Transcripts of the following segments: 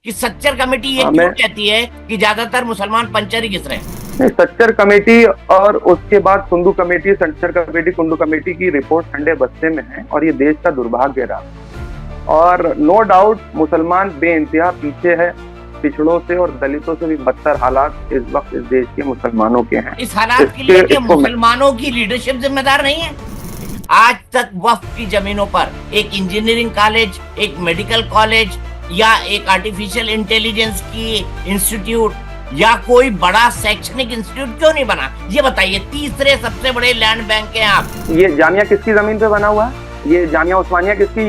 कि सच्चर कमेटी ये क्यों मैं कहती है कि ज्यादातर मुसलमान पंचर ही घिस रहे हैं? नहीं, सच्चर कमेटी और उसके बाद Kundu committee, Sachar committee, Kundu committee की रिपोर्ट ठंडे बस्ते में है और ये देश का दुर्भाग्य रहा। और नो डाउट मुसलमान बेइंतहा पीछे है। पिछड़ों से और दलितों से भी बदतर हालात इस वक्त इस देश के मुसलमानों के हैं। इस हालात के लिए क्या मुसलमानों की लीडरशिप जिम्मेदार नहीं है? आज तक वक्फ की जमीनों पर एक इंजीनियरिंग कॉलेज, एक मेडिकल कॉलेज या एक आर्टिफिशियल इंटेलिजेंस की इंस्टीट्यूट या कोई बड़ा शैक्षणिक इंस्टीट्यूट क्यों नहीं बना? ये बताइए। तीसरे सबसे बड़े लैंड बैंक हैं आप। ये जामिया किसकी जमीन पे बना हुआ है? ये जामिया उस्मानिया किसकी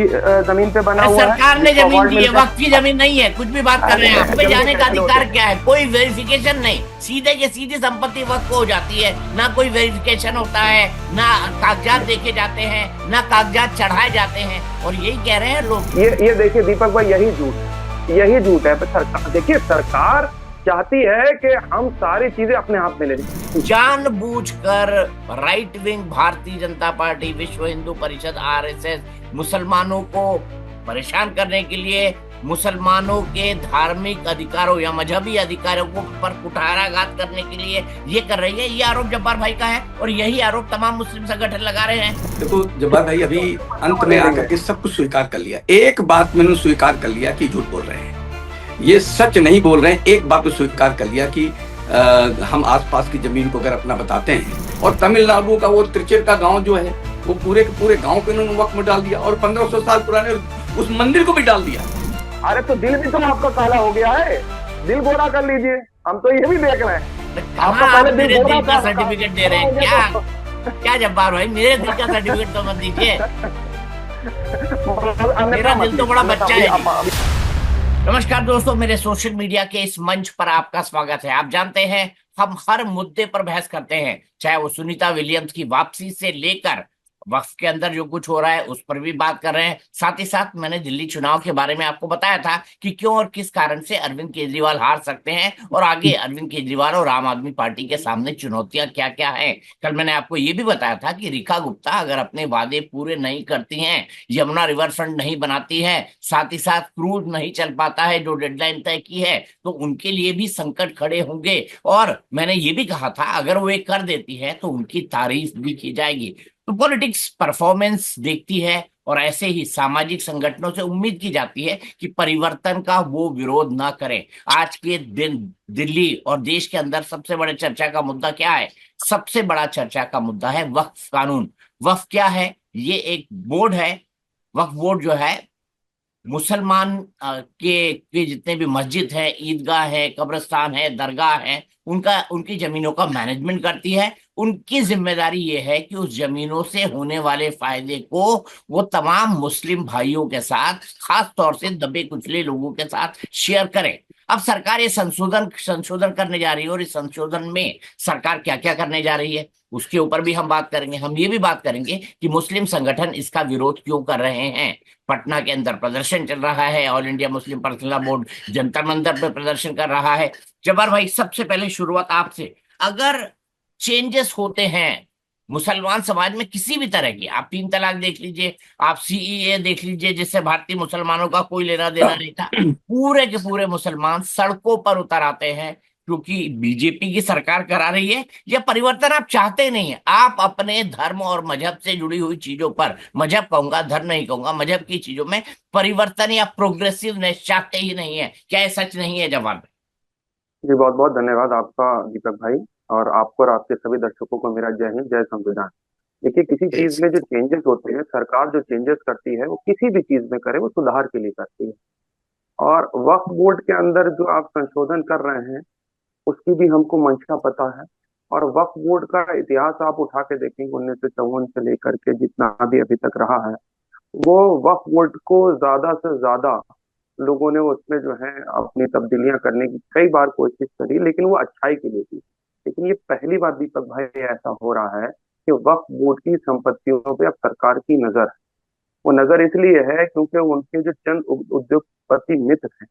जमीन पे बना हुआ है? सरकार ने जमीन दी है, वक्फ की जमीन नहीं है। कुछ भी बात कर रहे हैं आप। पे जाने का अधिकार क्या है? कोई वेरिफिकेशन नहीं, सीधे के सीधी संपत्ति वक्फ हो जाती है। ना कोई वेरिफिकेशन होता है, ना कागजात देखे जाते हैं, ना कागजात चढ़ाए जाते हैं। और यही कह रहे हैं लोग। ये देखिए दीपक भाई, यही झूठ है। सरकार, देखिए, सरकार चाहती है कि हम सारी चीजें अपने हाथ में ले लें। जानबूझकर right wing Bharatiya Janata party, विश्व हिंदू परिषद, आरएसएस मुसलमानों को परेशान करने के लिए, मुसलमानों के धार्मिक अधिकारों या मजहबी अधिकारों को पर कुठाराघात करने के लिए ये कर रही है। ये आरोप जब्बार भाई का है और यही आरोप तमाम मुस्लिम संगठन लगा रहे हैं। देखो जब्बार भाई, अभी अंत में आकर के सब कुछ स्वीकार कर लिया। एक बात मैंने स्वीकार कर लिया कि झूठ बोल रहे हैं, ये सच नहीं बोल रहे हैं। एक बात तो स्वीकार कर लिया कि हम आसपास की जमीन को अगर अपना बताते हैं, और तमिलनाडु का वो त्रिचेर का गांव जो है, वो पूरे के पूरे गांव को इन्होंने वक्त में डाल दिया और 1500 साल पुराने उस मंदिर को भी डाल दिया। अरे तो दिल भी तो आपका काला हो गया है, दिल गोरा कर लीजिए। हम तो ये भी देख रहे हैं। आपका मेरे दिल का सर्टिफिकेट दे रहे हैं क्या? क्या जब्बार भाई, मेरे दिल का सर्टिफिकेट तो मत दीजिए। मेरा दिल तो बड़ा बच्चा है। नमस्कार दोस्तों, मेरे सोशल मीडिया के इस मंच पर आपका स्वागत है। आप जानते हैं हम हर मुद्दे पर बहस करते हैं, चाहे वो सुनीता विलियम्स की वापसी से लेकर वक्फ के अंदर जो कुछ हो रहा है उस पर भी बात कर रहे हैं। साथ ही साथ मैंने दिल्ली चुनाव के बारे में आपको बताया था कि क्यों और किस कारण से अरविंद केजरीवाल हार सकते हैं और आगे अरविंद केजरीवाल और आम आदमी पार्टी के सामने चुनौतियां क्या क्या हैं। कल मैंने आपको ये भी बताया था कि रेखा गुप्ता अगर अपने वादे पूरे नहीं करती हैं, यमुना रिवर फ्रंट नहीं बनाती है, साथ ही साथ क्रूज नहीं चल पाता है जो डेडलाइन तय की है, तो उनके लिए भी संकट खड़े होंगे। और मैंने ये भी कहा था अगर वो एक कर देती है तो उनकी तारीफ भी की जाएगी। तो पॉलिटिक्स परफॉर्मेंस देखती है और ऐसे ही सामाजिक संगठनों से उम्मीद की जाती है कि परिवर्तन का वो विरोध ना करें। आज के दिन दिल्ली और देश के अंदर सबसे बड़े चर्चा का मुद्दा क्या है? सबसे बड़ा चर्चा का मुद्दा है वक्फ कानून। वक्फ क्या है? ये एक बोर्ड है। वक्फ बोर्ड जो है मुसलमान के जितने भी मस्जिद है, ईदगाह है, कब्रिस्तान है, दरगाह है, उनकी जमीनों का मैनेजमेंट करती है। उनकी जिम्मेदारी ये है कि उस जमीनों से होने वाले फायदे को वो तमाम मुस्लिम भाइयों के साथ, खास तौर से दबे कुचले लोगों के साथ शेयर करें। अब सरकार ये संशोधन करने जा रही है और इस संशोधन में सरकार क्या क्या करने जा रही है उसके ऊपर भी हम बात करेंगे। हम ये भी बात करेंगे कि मुस्लिम संगठन इसका विरोध क्यों कर रहे हैं। पटना के अंदर प्रदर्शन चल रहा है, all India Muslim personal board Jantar Mantar पर प्रदर्शन कर रहा है। जब्बार भाई, सबसे पहले शुरुआत आपसे। अगर चेंजेस होते हैं मुसलमान समाज में किसी भी तरह की, आप 3 तलाक देख लीजिए, आप सीईए देख लीजिए जिससे भारतीय मुसलमानों का कोई लेना देना नहीं था, पूरे के पूरे मुसलमान सड़कों पर उतर आते हैं क्योंकि बीजेपी की सरकार करा रही है। या परिवर्तन आप चाहते नहीं है, आप अपने धर्म और मजहब से जुड़ी हुई चीजों पर, मजहब कहूंगा, धर्म नहीं कहूंगा, मजहब की चीजों में परिवर्तन या प्रोग्रेसिवनेस चाहते ही नहीं है। क्या ये सच नहीं है जवाब? जी, बहुत बहुत धन्यवाद आपका दीपक भाई, और आपको और आपके सभी दर्शकों को मेरा जय हिंद, जय संविधान। देखिए, किसी चीज में जो चेंजेस होते हैं, सरकार जो चेंजेस करती है वो किसी भी चीज में करे वो सुधार के लिए करती है। और वक्फ बोर्ड के अंदर जो आप संशोधन कर रहे हैं उसकी भी हमको मंशा पता है। और वक्फ बोर्ड का इतिहास आप उठा के देखेंगे 1954 से लेकर के जितना भी अभी तक रहा है, वो वक्फ बोर्ड को ज्यादा से ज्यादा लोगों ने उसमें जो है अपनी तब्दीलियां करने की कई बार कोशिश करी, लेकिन वो अच्छाई के लिए थी। लेकिन ये पहली बार दीपक भाई ऐसा हो रहा है कि वक्फ बोर्ड की संपत्तियों पे अब सरकार की नजर है। वो नजर इसलिए है क्योंकि उनके जो चंद उद्योगपति मित्र हैं,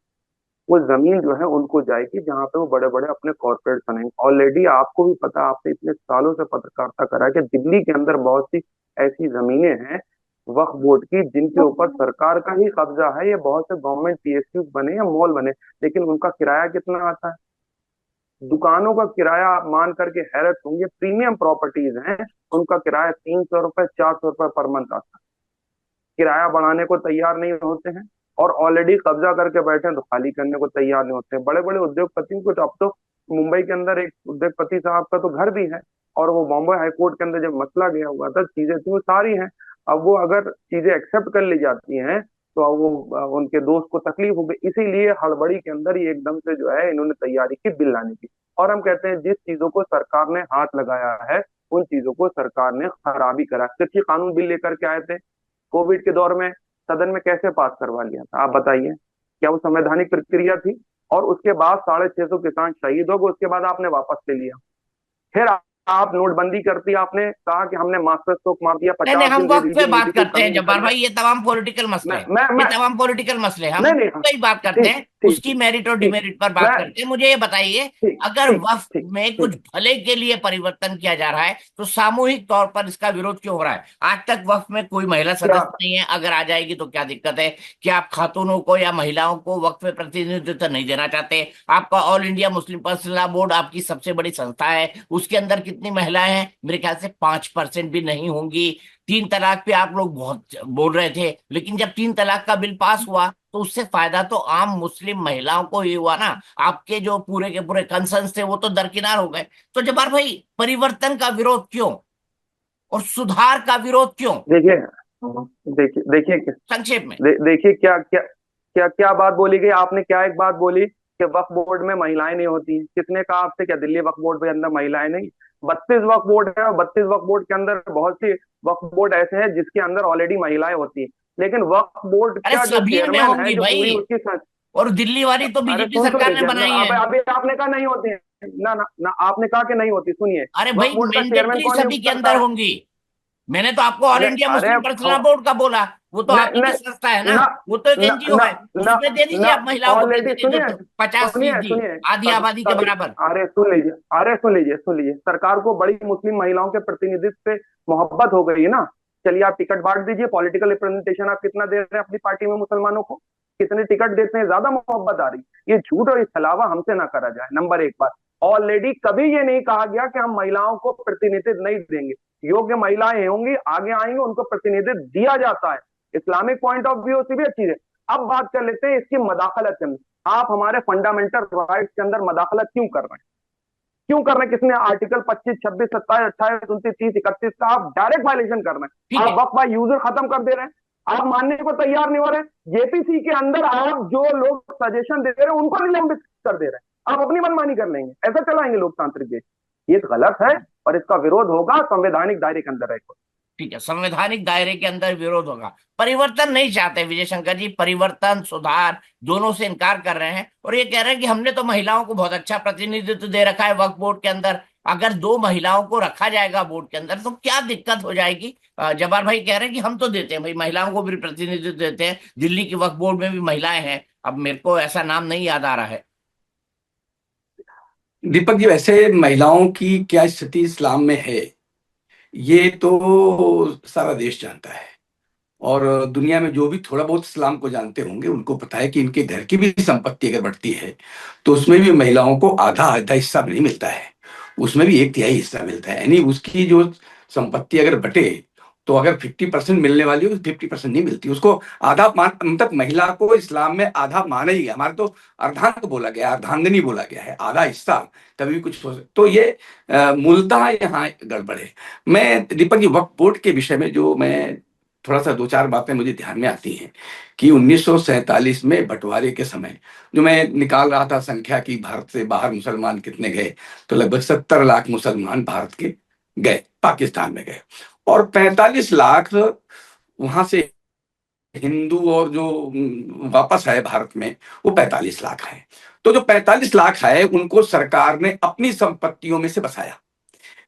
वो जमीन जो है उनको जाएगी जहां पे वो बड़े बड़े अपने कॉर्पोरेट बनाएंगे। ऑलरेडी आपको भी पता, आपने इतने सालों से पत्रकारिता करा है कि दिल्ली के अंदर बहुत सी ऐसी जमीनें हैं वक्फ बोर्ड की, जिनके ऊपर सरकार का ही कब्जा है। ये बहुत से गवर्नमेंट पीएसयू बने या मॉल बने, लेकिन उनका किराया कितना आता है? दुकानों का किराया आप मान करके हैरत होंगे, प्रीमियम प्रॉपर्टीज हैं, उनका किराया 300 रुपए 400 रुपए पर मंथ आता है। किराया बढ़ाने को तैयार नहीं होते हैं, और ऑलरेडी कब्जा करके बैठे हैं तो खाली करने को तैयार नहीं होते हैं। बड़े बड़े उद्योगपतियों को तो, अब तो मुंबई के अंदर एक उद्योगपति साहब का तो घर भी है, और वो बॉम्बे हाई कोर्ट के अंदर जब मसला गया हुआ था, चीजें थी वो सारी हैं। अब वो अगर चीजें एक्सेप्ट कर ली जाती हैं तो अब वो उनके दोस्त को तकलीफ हो गई, इसीलिए हड़बड़ी के अंदर ही एकदम से जो है इन्होंने तैयारी की बिल लाने की। और हम कहते हैं जिस चीजों को सरकार ने हाथ लगाया है, उन चीजों को सरकार ने खराबी करा। कृषि कानून बिल लेकर के आए थे, कोविड के दौर में सदन में कैसे पास करवा लिया था, आप बताइए? क्या वो संवैधानिक प्रक्रिया थी? और उसके बाद 650 किसान शहीद हो गए, उसके बाद आपने वापस ले लिया। फिर आप नोटबंदी करती, आपने कहा कि हमने मास्टर स्ट्रोक मार दिया, नहीं नहीं, 50 हम दिन दे वक्त पे दीजिए, बात मोदी की करते कमी हैं निकल जब्बार भाई, जाए। ये तमाम पॉलिटिकल मसले मैं हैं। मैं ये मैं तमाम पॉलिटिकल मसले हैं, हम नहीं नहीं, वक्त पे ही बात करते ठीक हैं, ठीक उसकी मेरिट और ठीक, डिमेरिट पर बात मैं करते हैं। मुझे ये बताइए, ठीक अगर ठीक वक्त ठीक में कुछ ठीक। भले के लिए परिवर्तन किया जा रहा है तो सामूहिक तौर पर इसका विरोध क्यों हो रहा है? आज तक वक्त में कोई महिला क्या? सदस्य नहीं है, अगर आ जाएगी तो क्या दिक्कत है? क्या आप खातूनों को या महिलाओं को वक्त में प्रतिनिधित्व नहीं देना चाहते? आपका all India Muslim personal law board आपकी सबसे बड़ी संस्था है, उसके अंदर कितनी महिलाएं हैं? मेरे ख्याल से 5% भी नहीं होंगी। 3 तलाक पे आप लोग बहुत बोल रहे थे, लेकिन जब 3 तलाक का बिल पास हुआ तो उससे फायदा तो आम मुस्लिम महिलाओं को ही हुआ ना। आपके जो पूरे के पूरे कंसर्न्स थे वो तो दरकिनार हो गए। तो जब्बार भाई, परिवर्तन का विरोध क्यों और सुधार का विरोध क्यों? देखिए देखिए देखिए संक्षेप में। देखिए क्या क्या क्या क्या बात बोली गई आपने? क्या एक बात बोली कि वक्फ बोर्ड में महिलाएं नहीं होती हैं? किसने कहा आपसे? क्या दिल्ली वक्फ बोर्ड के अंदर महिलाएं नहीं? 32 वक्फ बोर्ड है, और 32 वक्फ बोर्ड के अंदर बहुत सी वक्फ बोर्ड ऐसे हैं जिसके अंदर ऑलरेडी महिलाएं होती हैं। लेकिन वक्फ बोर्ड अरे का जो सभी में चेयरमैन है, होंगी जो पूरी भाई, उसकी और दिल्ली वाली तो अरे बीजेपी सुन तो सरकार ने लीजिए ना, बनाई है। अभी अभी आपने कहा नहीं होती है। ना ना ना, आपने कहा कि नहीं होती। सुनिए, अरे वक्फ भाई, बोर्ड का चेयरमैन मैंडेटरी कौन सभी नियुक्त के करता अंदर है? होंगी। मैंने तो आपको ऑल अरे इंडिया अरे मुस्लिम पर्सनल बोर्ड का बोला, वो तो न, आप ही की न, संस्था है ना। न, वो तो एक न, एनजीओ न, है, न, उसमें दे दीजिए न, आप महिलाओं को ऑलरेडी सुनिए, प्रतिनिधित्व, 50%, सुनिए आधी आबादी के बराबर। अरे सुन लीजिए, अरे सुन लीजिए, सरकार को बड़ी मुस्लिम महिलाओं के प्रतिनिधित्व से मोहब्बत हो गई है ना। चलिए आप टिकट बांट दीजिए, पॉलिटिकल रिप्रेजेंटेशन आप कितना दे रहे हैं अपनी पार्टी में मुसलमानों को? कितने टिकट देते हैं? ज्यादा मोहब्बत आ रही। ये झूठ और ये छलावा हमसे ना करा जाए, नंबर एक बात। ऑलरेडी कभी ये नहीं कहा गया कि हम महिलाओं को प्रतिनिधित्व नहीं देंगे। योग्य महिलाएं होंगी, आगे आएंगे, उनको प्रतिनिधित्व दिया जाता है। इस्लामिक पॉइंट ऑफ व्यू से भी अच्छी है। अब बात कर लेते हैं इसकी मदाखलत के अंदर। आप हमारे फंडामेंटल राइट्स के अंदर मदाखलत क्यों कर रहे हैं? क्यों कर रहे हैं? किसने आर्टिकल 25, 26, 27, 28, 29, 30, 31 का आप डायरेक्ट वायलेशन कर रहे ठीक हैं। है। आप वक्फ बाय यूजर खत्म कर दे रहे हैं। आप मानने को तैयार नहीं हो रहे। जेपीसी के अंदर आप जो लोग सजेशन दे रहे हैं उनको निलंबित कर दे रहे हैं। आप अपनी मनमानी कर लेंगे, ऐसा चलाएंगे लोकतांत्रिक देश? ये गलत है, और इसका विरोध होगा संवैधानिक दायरे के अंदर रहेगा। ठीक है, संवैधानिक दायरे के अंदर विरोध होगा। परिवर्तन नहीं चाहते विजय शंकर जी, परिवर्तन सुधार दोनों से इनकार कर रहे हैं, और ये कह रहे हैं कि हमने तो महिलाओं को बहुत अच्छा प्रतिनिधित्व दे रखा है वक्फ बोर्ड के अंदर। अगर 2 महिलाओं को रखा जाएगा बोर्ड के अंदर तो क्या दिक्कत हो जाएगी? जब्बार भाई कह रहे हैं कि हम तो देते हैं भाई, महिलाओं को भी प्रतिनिधित्व देते हैं, दिल्ली की वक्फ बोर्ड में भी महिलाएं हैं। अब मेरे को ऐसा नाम नहीं याद आ रहा है। दीपक जी, वैसे महिलाओं की क्या स्थिति इस्लाम में है, ये तो सारा देश जानता है। और दुनिया में जो भी थोड़ा बहुत इस्लाम को जानते होंगे उनको पता है कि इनके घर की भी संपत्ति अगर बढ़ती है तो उसमें भी महिलाओं को आधा आधा हिस्सा नहीं मिलता है, उसमें भी 1/3 हिस्सा मिलता है। यानी उसकी जो संपत्ति अगर बटे तो अगर 50% मिलने वाली हो तो 50% नहीं मिलती उसको। आधा मतलब महिला को इस्लाम में आधा माना ही गया। हमारे तो अर्धांग बोला गया, अर्धांगिनी बोला गया है, आधा हिस्सा कभी भी कुछ हो सकता। तो ये मूलतः यहाँ गड़बड़ है। मैं दीपक जी, वक्फ बोर्ड के विषय में जो मैं थोड़ा सा 2-4 बातें मुझे ध्यान में आती हैं कि 1947 में बंटवारे के समय जो मैं निकाल रहा था संख्या की, भारत से बाहर मुसलमान कितने गए, तो लगभग 70 लाख मुसलमान भारत के गए, पाकिस्तान में गए, और 45 लाख वहां से हिंदू, और जो वापस आए भारत में वो 45 लाख है। तो जो 45 लाख है उनको सरकार ने अपनी संपत्तियों में से बसाया,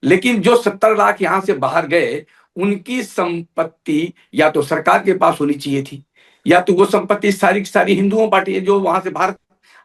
लेकिन जो 70 लाख यहां से बाहर गए उनकी संपत्ति या तो सरकार के पास होनी चाहिए थी, या तो वो संपत्ति सारी की सारी हिंदुओं पार्टी है जो वहां से भारत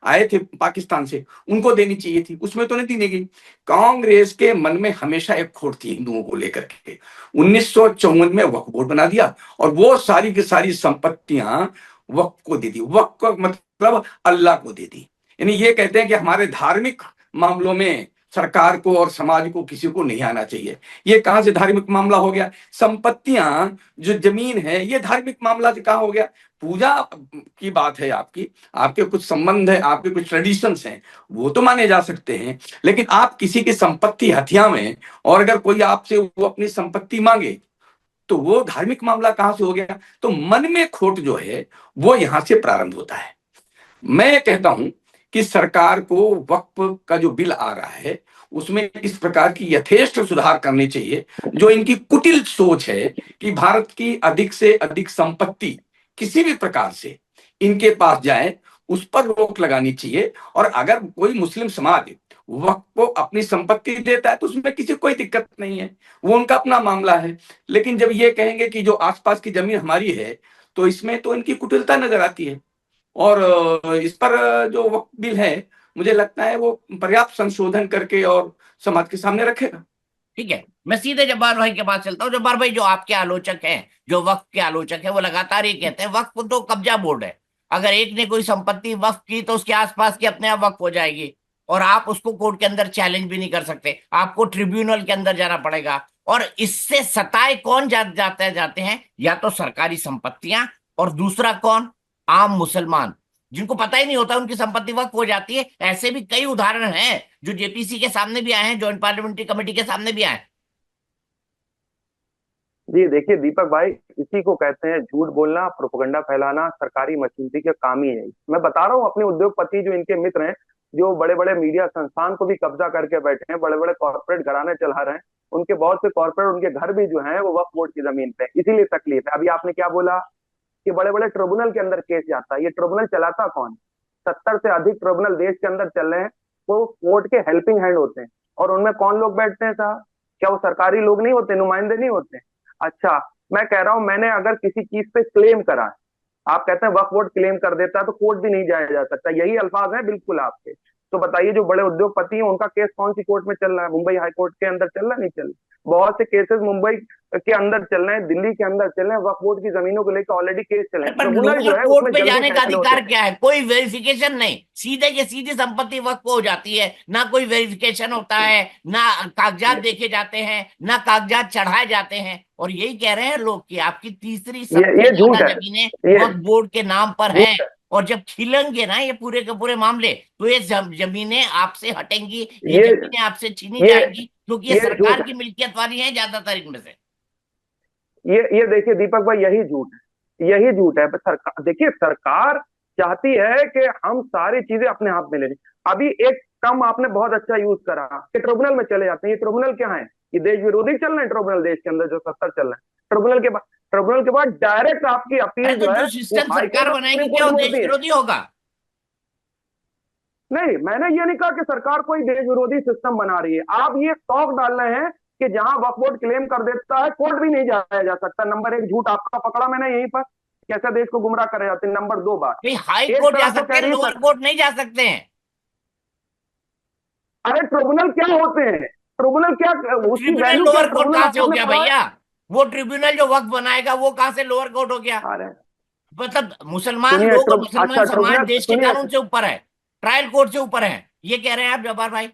आए थे पाकिस्तान से, उनको देनी चाहिए थी, उसमें तो नहीं दी गई। कांग्रेस के मन में हमेशा एक खोट थी हिंदुओं को लेकर के। 1954 में वक्फ बोर्ड बना दिया और वो सारी की सारी संपत्तियां वक्फ को दे दी। वक्फ का मतलब अल्लाह को दे दी। यानी ये कहते हैं कि हमारे धार्मिक मामलों में सरकार को और समाज को किसी को नहीं आना चाहिए। ये कहां से धार्मिक मामला हो गया? संपत्तियां, जो जमीन है, ये धार्मिक मामला से कहां हो गया? पूजा की बात है आपकी, आपके कुछ संबंध है, आपके कुछ ट्रेडिशंस हैं, वो तो माने जा सकते हैं, लेकिन आप किसी की संपत्ति हथिया में और अगर कोई आपसे वो अपनी संपत्ति मांगे तो वो धार्मिक मामला कहां से हो गया? तो मन में खोट जो है वो यहां से प्रारंभ होता है। मैं कहता हूं कि सरकार को वक्फ का जो बिल आ रहा है उसमें इस प्रकार की यथेष्ट सुधार करने चाहिए। जो इनकी कुटिल सोच है कि भारत की अधिक से अधिक संपत्ति किसी भी प्रकार से इनके पास जाए, उस पर रोक लगानी चाहिए। और अगर कोई मुस्लिम समाज वक्फ को अपनी संपत्ति देता है तो उसमें किसी कोई दिक्कत नहीं है, वो उनका अपना मामला है। लेकिन जब ये कहेंगे कि जो आसपास की जमीन हमारी है, तो इसमें तो इनकी कुटिलता नजर आती है। और इस पर जो वक्फ बिल है, मुझे लगता है वो पर्याप्त संशोधन करके और समाज के सामने रखेगा। ठीक है, मैं सीधे जब्बार भाई के पास चलता हूँ। जब्बार भाई, जो आपके आलोचक हैं, जो वक्फ के आलोचक हैं, वो लगातार ये कहते हैं वक्फ तो कब्जा बोर्ड है, अगर एक ने कोई संपत्ति वक्फ की तो उसके आसपास की अपने आप वक्फ हो जाएगी और आप उसको कोर्ट के अंदर चैलेंज भी नहीं कर सकते, आपको ट्रिब्यूनल के अंदर जाना पड़ेगा। और इससे सताए कौन जाते हैं? या तो सरकारी संपत्तियां, और दूसरा कौन? आम मुसलमान, जिनको पता ही नहीं होता उनकी संपत्ति वक्फ हो जाती है। ऐसे भी कई उदाहरण हैं जो जेपीसी के सामने भी आए हैं, जॉइंट पार्लियामेंट्री कमेटी के सामने भी आए हैं। जी देखिए दीपक भाई, इसी को कहते हैं झूठ बोलना, प्रोपेगेंडा फैलाना, सरकारी मशीनरी का काम ही है। मैं बता रहा हूँ, अपने उद्योगपति जो इनके मित्र हैं, जो बड़े बड़े मीडिया संस्थान को भी कब्जा करके बैठे हैं, बड़े बड़े कॉर्पोरेट घराने चला रहे हैं, उनके बहुत से कॉर्पोरेट, उनके घर भी जो है वो वक्फ बोर्ड की जमीन पे, इसीलिए तकलीफ है। अभी आपने क्या बोला कि बड़े बड़े ट्रिब्यूनल के अंदर केस जाता है, ये ट्रिब्यूनल चलाता कौन? 70 से अधिक ट्रिब्यूनल देश के अंदर चल रहे हैं, वो कोर्ट के हेल्पिंग हैंड होते हैं। और उनमें कौन लोग बैठते हैं साहब? क्या वो सरकारी लोग नहीं होते, नुमाइंदे नहीं होते? अच्छा, मैं कह रहा हूं, मैंने अगर किसी चीज पे क्लेम करा, आप कहते हैं वक्फ बोर्ड क्लेम कर देता है तो कोर्ट भी नहीं जाया जा सकता, यही अल्फाज है बिल्कुल आपके। तो बताइए, जो बड़े उद्योगपति हैं उनका केस कौन सी कोर्ट में चल रहा है? मुंबई हाई कोर्ट के अंदर चल रहा है? नहीं चल रहा। बहुत से केसेस मुंबई के अंदर चल रहे हैं, दिल्ली के अंदर चल रहे हैं, वक्फ बोर्ड की जमीनों को लेकर ऑलरेडी केस चल रहे हैं। पर ट्रिब्यूनल जो लोअर है कोर्ट उसमें पे जल्दी जाने का फैसले होते अधिकार हैं। क्या है? कोई वेरिफिकेशन नहीं, सीधे के सीधे संपत्ति वक्फ हो जाती है, ना कोई वेरिफिकेशन होता है, ना कागजात देखे जाते हैं, ना कागजात चढ़ाए जाते हैं। और यही कह रहे हैं लोग कि आपकी तीसरी सबसे ये झूठ ज्यादा है, जमीनें ये वक्फ बोर्ड के नाम पर झूठ हैं। है, और जब खिलेंगे ना ये पूरे के पूरे मामले, तो ये जमीनें आपसे हटेंगी, ये ये जमीनें आपसे छीनी ये जाएंगी, क्योंकि ये ये झूठ सरकार की है। मिल्कियत वाली हैं ज्यादातर इनमें से। ये देखिए दीपक भाई, यही झूठ है, यही झूठ है। सरकार, देखिए सरकार चाहती है कि हम सारी चीजें अपने हाथ में ले लें। अभी एक टर्म आपने बहुत अच्छा यूज करा कि ट्रिब्यूनल में चले जाते हैं। ये ट्रिब्यूनल क्या है? ये देश विरोधी चल रहे हैं ट्रिब्यूनल, देश के अंदर जो 70 चल रहे हैं। ट्रिब्यूनल के बाद डायरेक्ट आपकी अरे अपील तो जो है जो वो सिस्टम हाईकोर्ट सरकार और बनाएगी सुप्रीम क्या कोर्ट वो में देश होती है। विरोधी होगा? नहीं, मैंने ये नहीं कहा कि सरकार कोई देश विरोधी सिस्टम बना रही है। आप ये टॉक डाल रहे हैं कि जहां वक्फ बोर्ड क्लेम कर देता है कोर्ट भी नहीं जाया जा सकता। नंबर एक झूठ आपका पकड़ा मैंने यहीं पर, कैसे देश को गुमराह करे जाते हैं। नंबर दो बात, नहीं, हाई एक कोर्ट जा तरफ तो सकते कह हैं, रही है लोअर कोर्ट नहीं जा सकते हैं। अरे ट्रिब्यूनल क्या होते हैं? ट्रिब्यूनल क्या, उसकी ट्रिब्यूनल वैल्यू क्या? लोअर कोर्ट ट्रिब्यूनल कहां से हो आपने गया पढ़ा है? भैया? वो ट्रिब्यूनल जो वक्त बनाएगा वो कहां से लोअर कोर्ट हो गया? अरे मतलब मुसलमान सुनिए, लोग और मुसलमान अच्छा समाज ट्रिब्यूनल देश के सुनिए, कानून से ऊपर है, ट्रायल कोर्ट से ऊपर है, ये कह रहे हैं आप जब्बार भाई?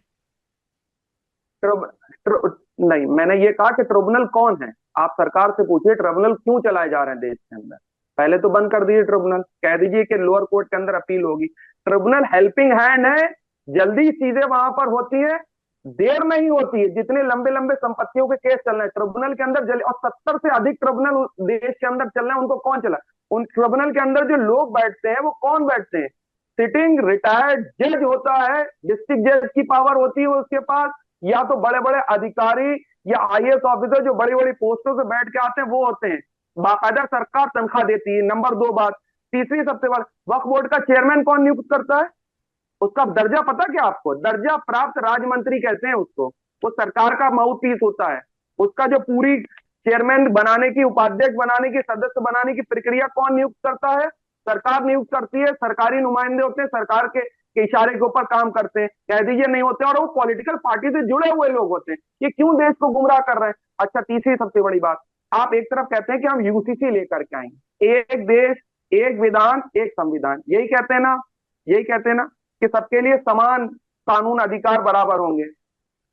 नहीं, मैंने ये कहा कि ट्रिब्यूनल कौन है। आप सरकार से पूछिए ट्रिब्यूनल क्यों चलाए जा रहे हैं देश के अंदर। पहले तो बंद कर दीजिए ट्रिब्यूनल, कह दीजिए कि लोअर कोर्ट के अंदर अपील होगी। ट्रिब्यूनल हेल्पिंग हैंड है, जल्दी चीजें वहां पर होती है, देर नहीं होती है। जितने लंबे लंबे संपत्तियों के केस चल रहे हैं ट्रिब्यूनल के अंदर जल्दी, और 70 से अधिक ट्रिब्यूनल देश के अंदर चल रहे हैं, उनको कौन चला? उन ट्रिब्यूनल के अंदर जो लोग बैठते हैं वो कौन बैठते हैं? सिटिंग रिटायर्ड जज होता है, डिस्ट्रिक्ट जज की पावर होती है उसके पास, या तो बड़े बड़े अधिकारी या आईएएस ऑफिसर जो बड़ी बड़ी पोस्टों से बैठ के आते हैं वो होते हैं। बाकायदा सरकार तनख्वाह देती है। नंबर दो बात, तीसरी सबसे बड़ा, वक्फ बोर्ड का चेयरमैन कौन नियुक्त करता है? उसका दर्जा पता क्या आपको? दर्जा प्राप्त राज्य मंत्री कहते हैं उसको। वो सरकार का माउथ पीस होता है। उसका जो पूरी चेयरमैन बनाने की, उपाध्यक्ष बनाने की, सदस्य बनाने की प्रक्रिया कौन नियुक्त करता है? सरकार नियुक्त करती है। सरकारी नुमाइंदे होते हैं सरकार के, के इशारे के ऊपर काम करते हैं, कह दीजिए नहीं होते, और वो पॉलिटिकल पार्टी से जुड़े हुए लोग होते हैं। ये क्यों देश को गुमराह कर रहे हैं? अच्छा, तीसरी सबसे बड़ी बात, आप एक तरफ कहते हैं कि हम यूसीसी लेकर के आएंगे, एक देश एक विधान एक संविधान, यही कहते हैं ना, यही कहते हैं ना कि सबके लिए समान कानून अधिकार बराबर होंगे।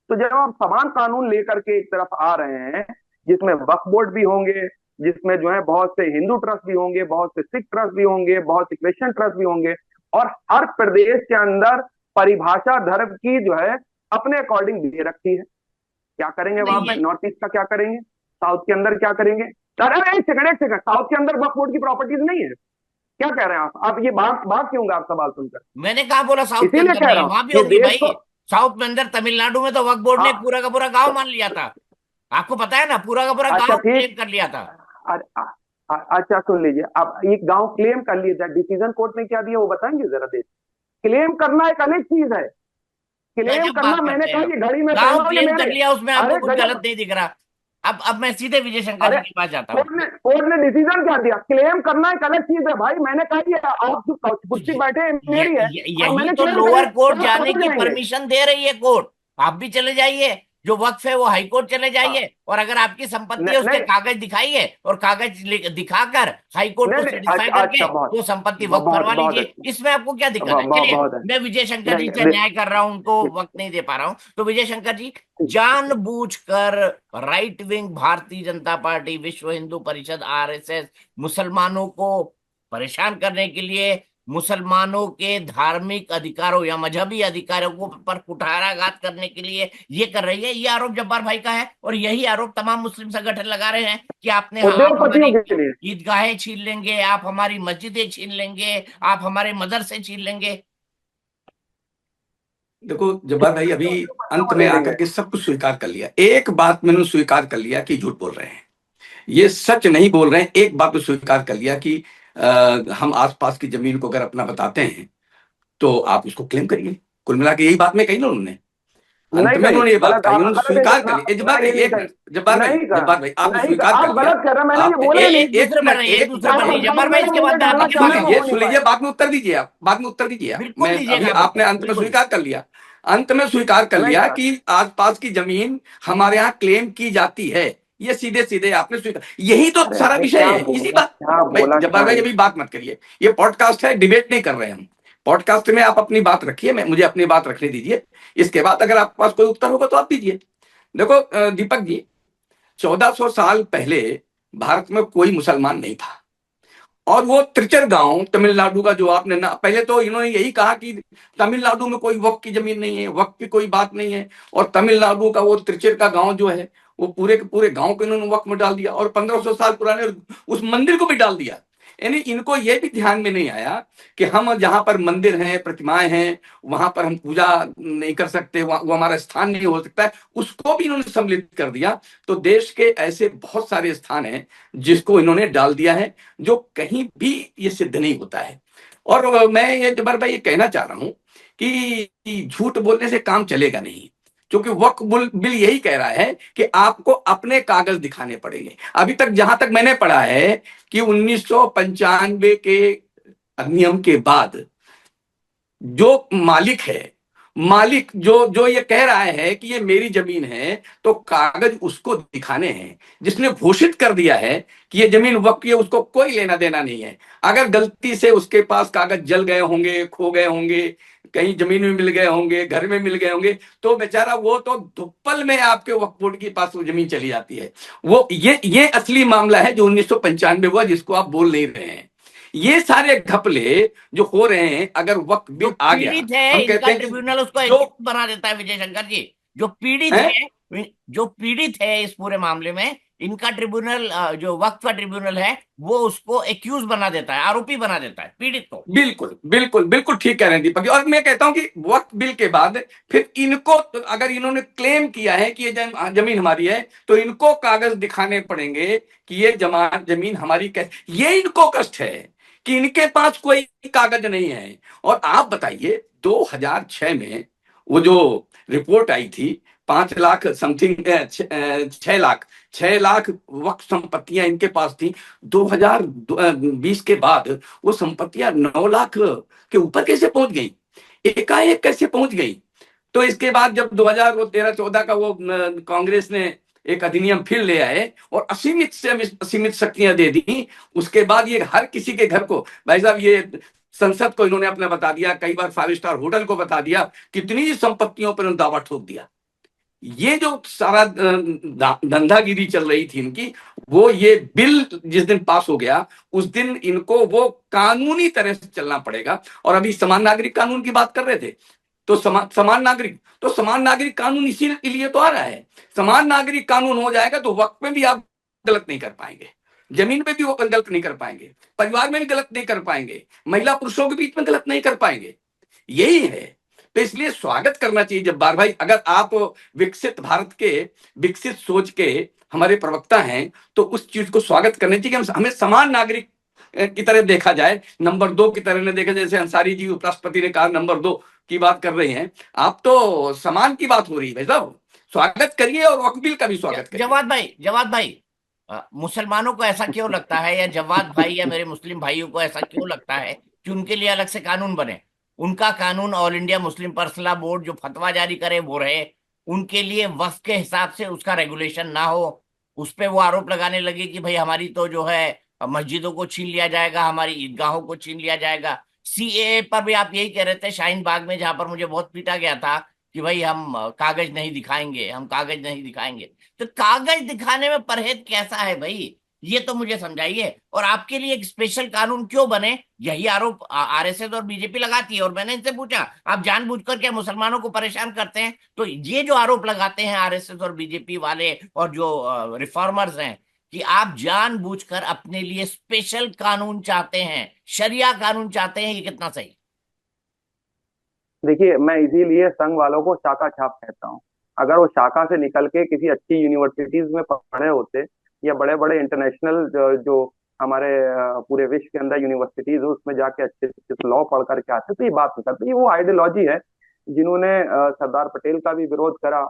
तो जब आप समान कानून लेकर के एक तरफ आ रहे हैं, जिसमें वक्फ बोर्ड भी होंगे, जिसमें जो है बहुत से हिंदू ट्रस्ट भी होंगे, बहुत से सिख ट्रस्ट भी होंगे, बहुत से क्रिश्चियन ट्रस्ट भी होंगे, और हर प्रदेश के अंदर परिभाषा धर्म की जो है अपने अकॉर्डिंग दे रखी है। क्या करेंगे वहां पे? नॉर्थ ईस्ट का क्या करेंगे? साउथ के अंदर क्या करेंगे? अरे एक सेकंड, साउथ के अंदर वक्फ बोर्ड की प्रॉपर्टीज नहीं है? क्या कह रहे हैं आप ये भाग क्यों आप सवाल सुनकर? मैंने कहा बोला साउथ के इसीलिए अंदर कह नहीं, रहा हूँ वहां भी ये होगी देश भाई। को। साउथ में अंदर तमिलनाडु में तो वक्फ बोर्ड ने हाँ, पूरा का पूरा गांव मान लिया था। आपको पता है ना, पूरा का पूरा अच्छा गांव ठीक। क्लेम कर लिया था। अच्छा सुन लीजिए, अब एक गांव क्लेम कर लिया, डिसीजन कोर्ट ने क्या दिया वो बताएंगे जरा? देश क्लेम करना एक अलग चीज है। क्लेम गजब करना, बात मैंने करते हैं कहा आप। कि घड़ी में गांव पहनो ये क्लेम कर मेरे। लिया, उसमें आपको अरे कुछ गजब। गलत नहीं दिख रहा। अब मैं सीधे विजय शंकर अरे जी के पास जाता हूँ। कोर्ट ने डिसीजन क्या दिया? क्लेम करना एक अलग चीज है भाई। मैंने कहा ये आप जो कुर्सी बैठे हैं मेरी है, और यही मैंने तो क्लेम लोअर कोर्ट कब जाने की जाएंगे? परमिशन दे रही है कोर्ट। आप भी चले जाइए, जो वक्फ है वो हाई कोर्ट चले हाँ, जाइए, और अगर आपकी संपत्ति है नहीं उसके नहीं कागज दिखाइए, और कागज दिखाकर हाई कोर्ट को नहीं नहीं, सेटिस्फाई अच्छा करके अच्छा, बहुत वो संपत्ति वक्त बहुत करवा बहुत लीजिए। अच्छी, इसमें आपको क्या दिक्कत है? बहुत चलिए, बहुत है। मैं विजय शंकर जी नहीं से न्याय कर रहा हूं, उनको वक्त नहीं दे पा रहा हूं, तो विजय शंकर जी, जानबूझकर right wing Bharatiya Janata party, विश्व हिंदू परिषद, आरएसएस मुसलमानों को परेशान करने के लिए, मुसलमानों के धार्मिक अधिकारों या मजहबी अधिकारों को पर कुठाराघात करने के लिए ये कर रही है। ये आरोप जब्बार भाई का है, और यही आरोप तमाम मुस्लिम संगठन लगा रहे हैं कि आप उद्योगपतियों हमारी के लिए। ईदगाहें छीन लेंगे, आप हमारी मस्जिदें छीन लेंगे, आप हमारे मदरसे छीन लेंगे। देखो जब्बार भाई, अभी अंत में ले आकर लेंगे। के सब कुछ स्वीकार कर लिया। एक बात मैंने स्वीकार कर लिया कि झूठ बोल रहे हैं, ये सच नहीं बोल रहे हैं। एक बात तो स्वीकार कर लिया कि हम आसपास की जमीन को अगर अपना बताते हैं तो आप उसको क्लेम करिए। कुल मिला के यही बात में कही ना उन्होंने। अंत नहीं में कही, उन्होंने ये बात गलत, कही, आप उन्होंने गलत स्वीकार कर ना, लिया। जब्बार भाई नहीं नहीं एक कही, मिनट, जब्बार भाई, नहीं कहा, जब्बार भाई आपने नहीं स्वीकार कहा, कर आप लिया। गलत कर रहे हैं, मैंने ये आपने बोला ही ये नहीं। एक एक दूसरे पर मिनट, नहीं, एक एक दूसरे पर मिनट, नहीं, आप जब्बार भाई मेरे इसके मुंह बाद में मैं डालना आपकी सुन बात चाहते रखता हैं, लीजिए, हूँ। वो सुन नहीं लीजिए, पाए। बाद में उत्तर दीजिए आप, बाद में उत्तर दीजिए आप। बिल्कुल अभी दीजिएगा, आपने अंत में बिल्कुल। स्वीकार कर लिया। अंत में स्वीकार कर नहीं लिया कहा। कि आसपास की जमीन हमारे यहाँ क्लेम की जाती है। ये सीधे सीधे आपने स्वीकार, यही तो अरे सारा भाई विषय क्या है, इसी बोला, बात। क्या भाई बोला, जब्बार क्या भाई नहीं। अभी बात मत करिए, ये पॉडकास्ट है, डिबेट नहीं कर रहे हैं हम। पॉडकास्ट में आप अपनी बात रखिए, मैं मुझे अपनी बात रखने दीजिए। इसके बाद अगर आपके पास कोई उत्तर होगा तो आप दीजिए। देखो दीपक जी, 1400 साल पहले भारत में कोई मुसलमान नहीं था, और वो त्रिचर गांव तमिलनाडु का जो आपने ना, पहले तो इन्होंने यही कहा कि तमिलनाडु में कोई वक्फ की जमीन नहीं है, वक्फ की कोई बात नहीं है, और तमिलनाडु का वो त्रिचर का गांव जो है वो पूरे के पूरे गांव को इन्होंने वक्फ में डाल दिया, और 1500 साल पुराने उस मंदिर को भी डाल दिया। यानी इनको ये भी ध्यान में नहीं आया कि हम जहां पर मंदिर हैं, प्रतिमाएं हैं, वहां पर हम पूजा नहीं कर सकते, वो हमारा स्थान नहीं हो सकता है, उसको भी इन्होंने सम्मिलित कर दिया। तो देश के ऐसे बहुत सारे स्थान हैं जिसको इन्होंने डाल दिया है, जो कहीं भी ये सिद्ध नहीं होता है। और मैं ये जबर भाई ये कहना चाह रहा हूं कि झूठ बोलने से काम चलेगा नहीं, क्योंकि वक्फ बिल यही कह रहा है कि आपको अपने कागज दिखाने पड़ेंगे। अभी तक जहां तक मैंने पढ़ा है कि 1995 के अधिनियम के बाद जो मालिक है, मालिक जो जो ये कह रहा है कि ये मेरी जमीन है, तो कागज उसको दिखाने हैं। जिसने घोषित कर दिया है कि ये जमीन वक्फ की है, उसको कोई लेना देना नहीं है। अगर गलती से उसके पास कागज जल गए होंगे, खो गए होंगे, कहीं जमीन में मिल गए होंगे, घर में मिल गए होंगे, तो बेचारा वो तो धुप्पल में आपके वक्फ बोर्ड के पास वो जमीन चली जाती है। वो ये असली मामला है जो 1995 हुआ, जिसको आप बोल नहीं रहे हैं। ये सारे घपले जो हो रहे हैं, अगर वक्त भी आ गया, पीड़ित है हम इनका कहते हैं ट्रिब्यूनल उसको जो एक्यूज बना देता है विजय शंकर जी। जो पीड़ित है, है, जो पीड़ित है इस पूरे मामले में, इनका ट्रिब्यूनल, जो वक्त का ट्रिब्यूनल है, वो उसको एक्यूज बना देता है, आरोपी बना देता है पीड़ित को। बिल्कुल बिल्कुल बिल्कुल ठीक कह रहे हैं दीपक जी। और मैं कहता हूं कि वक्त बिल के बाद फिर इनको, अगर इन्होंने क्लेम किया है कि ये जमीन हमारी है, तो इनको कागज दिखाने पड़ेंगे कि ये जमीन हमारी कैसे। ये इनको कष्ट है कि इनके पास कोई कागज नहीं है। और आप बताइए, 2006 में वो जो रिपोर्ट आई थी, 5 लाख समथिंग, 6 लाख वक्फ संपत्तियां इनके पास थी। 2020 के बाद वो संपत्तियां 9 लाख के ऊपर कैसे पहुंच गई? एकाएक कैसे पहुंच गई? तो इसके बाद जब 2013-14 का वो कांग्रेस ने एक अधिनियम फिर ले आए और असीमित से असीमित शक्तियां दे दी, उसके बाद ये हर किसी के घर को, भाई साहब ये संसद को इन्होंने अपना बता दिया, कई बार 5 स्टार होटल को बता दिया, कितनी संपत्तियों पर दावा ठोक दिया। ये जो सारा धंधागिरी चल रही थी इनकी, वो ये बिल जिस दिन पास हो गया उस दिन इनको वो कानूनी तरह से चलना पड़ेगा। और अभी समान नागरिक कानून की बात कर रहे थे, तो समान नागरिक कानून इसीलिए तो आ रहा है। समान नागरिक कानून हो जाएगा तो वक्त में भी आप गलत नहीं कर पाएंगे, जमीन पे भी वो गलत नहीं कर पाएंगे, परिवार में भी गलत नहीं कर पाएंगे, महिला पुरुषों के बीच में गलत नहीं कर पाएंगे। यही है। तो इसलिए स्वागत करना चाहिए जब्बार भाई। अगर आप विकसित भारत के, विकसित सोच के हमारे प्रवक्ता हैं, तो उस चीज को स्वागत करने चाहिए कि हमें समान नागरिक की तरह देखा जाए, नंबर 2 की तरह न देखा। जैसे अंसारी जी उपराष्ट्रपति ने कहा नंबर 2 की बात कर रहे हैं, आप तो समान की बात हो रही है भाई साहब। स्वागत करिए और वक्फ बिल का भी स्वागत करिए। जवाद भाई, मुसलमानों को ऐसा क्यों लगता है, या जवाद भाई या मेरे मुस्लिम भाइयों को ऐसा क्यों लगता है कि उनके लिए अलग से कानून बने? उनका कानून all India Muslim personal board जो फतवा जारी करे वो रहे, उनके लिए वक्फ के हिसाब से उसका रेगुलेशन ना हो। उस पे वो आरोप लगाने लगे कि भाई हमारी तो जो है मस्जिदों को छीन लिया जाएगा, हमारी ईदगाहों को छीन लिया जाएगा। सीएए पर भी आप यही कह रहे थे शाहीन बाग में, जहां पर मुझे बहुत पीटा गया था कि भाई हम कागज नहीं दिखाएंगे, हम कागज नहीं दिखाएंगे। तो कागज दिखाने में परहेज कैसा है भाई, ये तो मुझे समझाइए। और आपके लिए एक स्पेशल कानून क्यों बने, यही आरोप आरएसएस और बीजेपी लगाती है। और मैंने इनसे पूछा, आप जानबूझकर क्या मुसलमानों को परेशान करते हैं? तो ये जो आरोप लगाते हैं आरएसएस और बीजेपी वाले और जो रिफॉर्मर्स हैं कि आप जानबूझकर अपने लिए स्पेशल कानून चाहते हैं, शरिया कानून चाहते हैं, ये कितना सही? देखिए, मैं इसीलिए संघ वालों को शाखा छाप कहता हूँ। अगर वो शाखा से निकल के किसी अच्छी यूनिवर्सिटीज में पढ़े होते, या बड़े बड़े इंटरनेशनल जो हमारे पूरे विश्व के अंदर यूनिवर्सिटीज है उसमें जाके अच्छे अच्छे लॉ पढ़ करके आते, तो ये बात नहीं करते। ये वो आइडियोलॉजी है जिन्होंने सरदार पटेल का भी विरोध करा,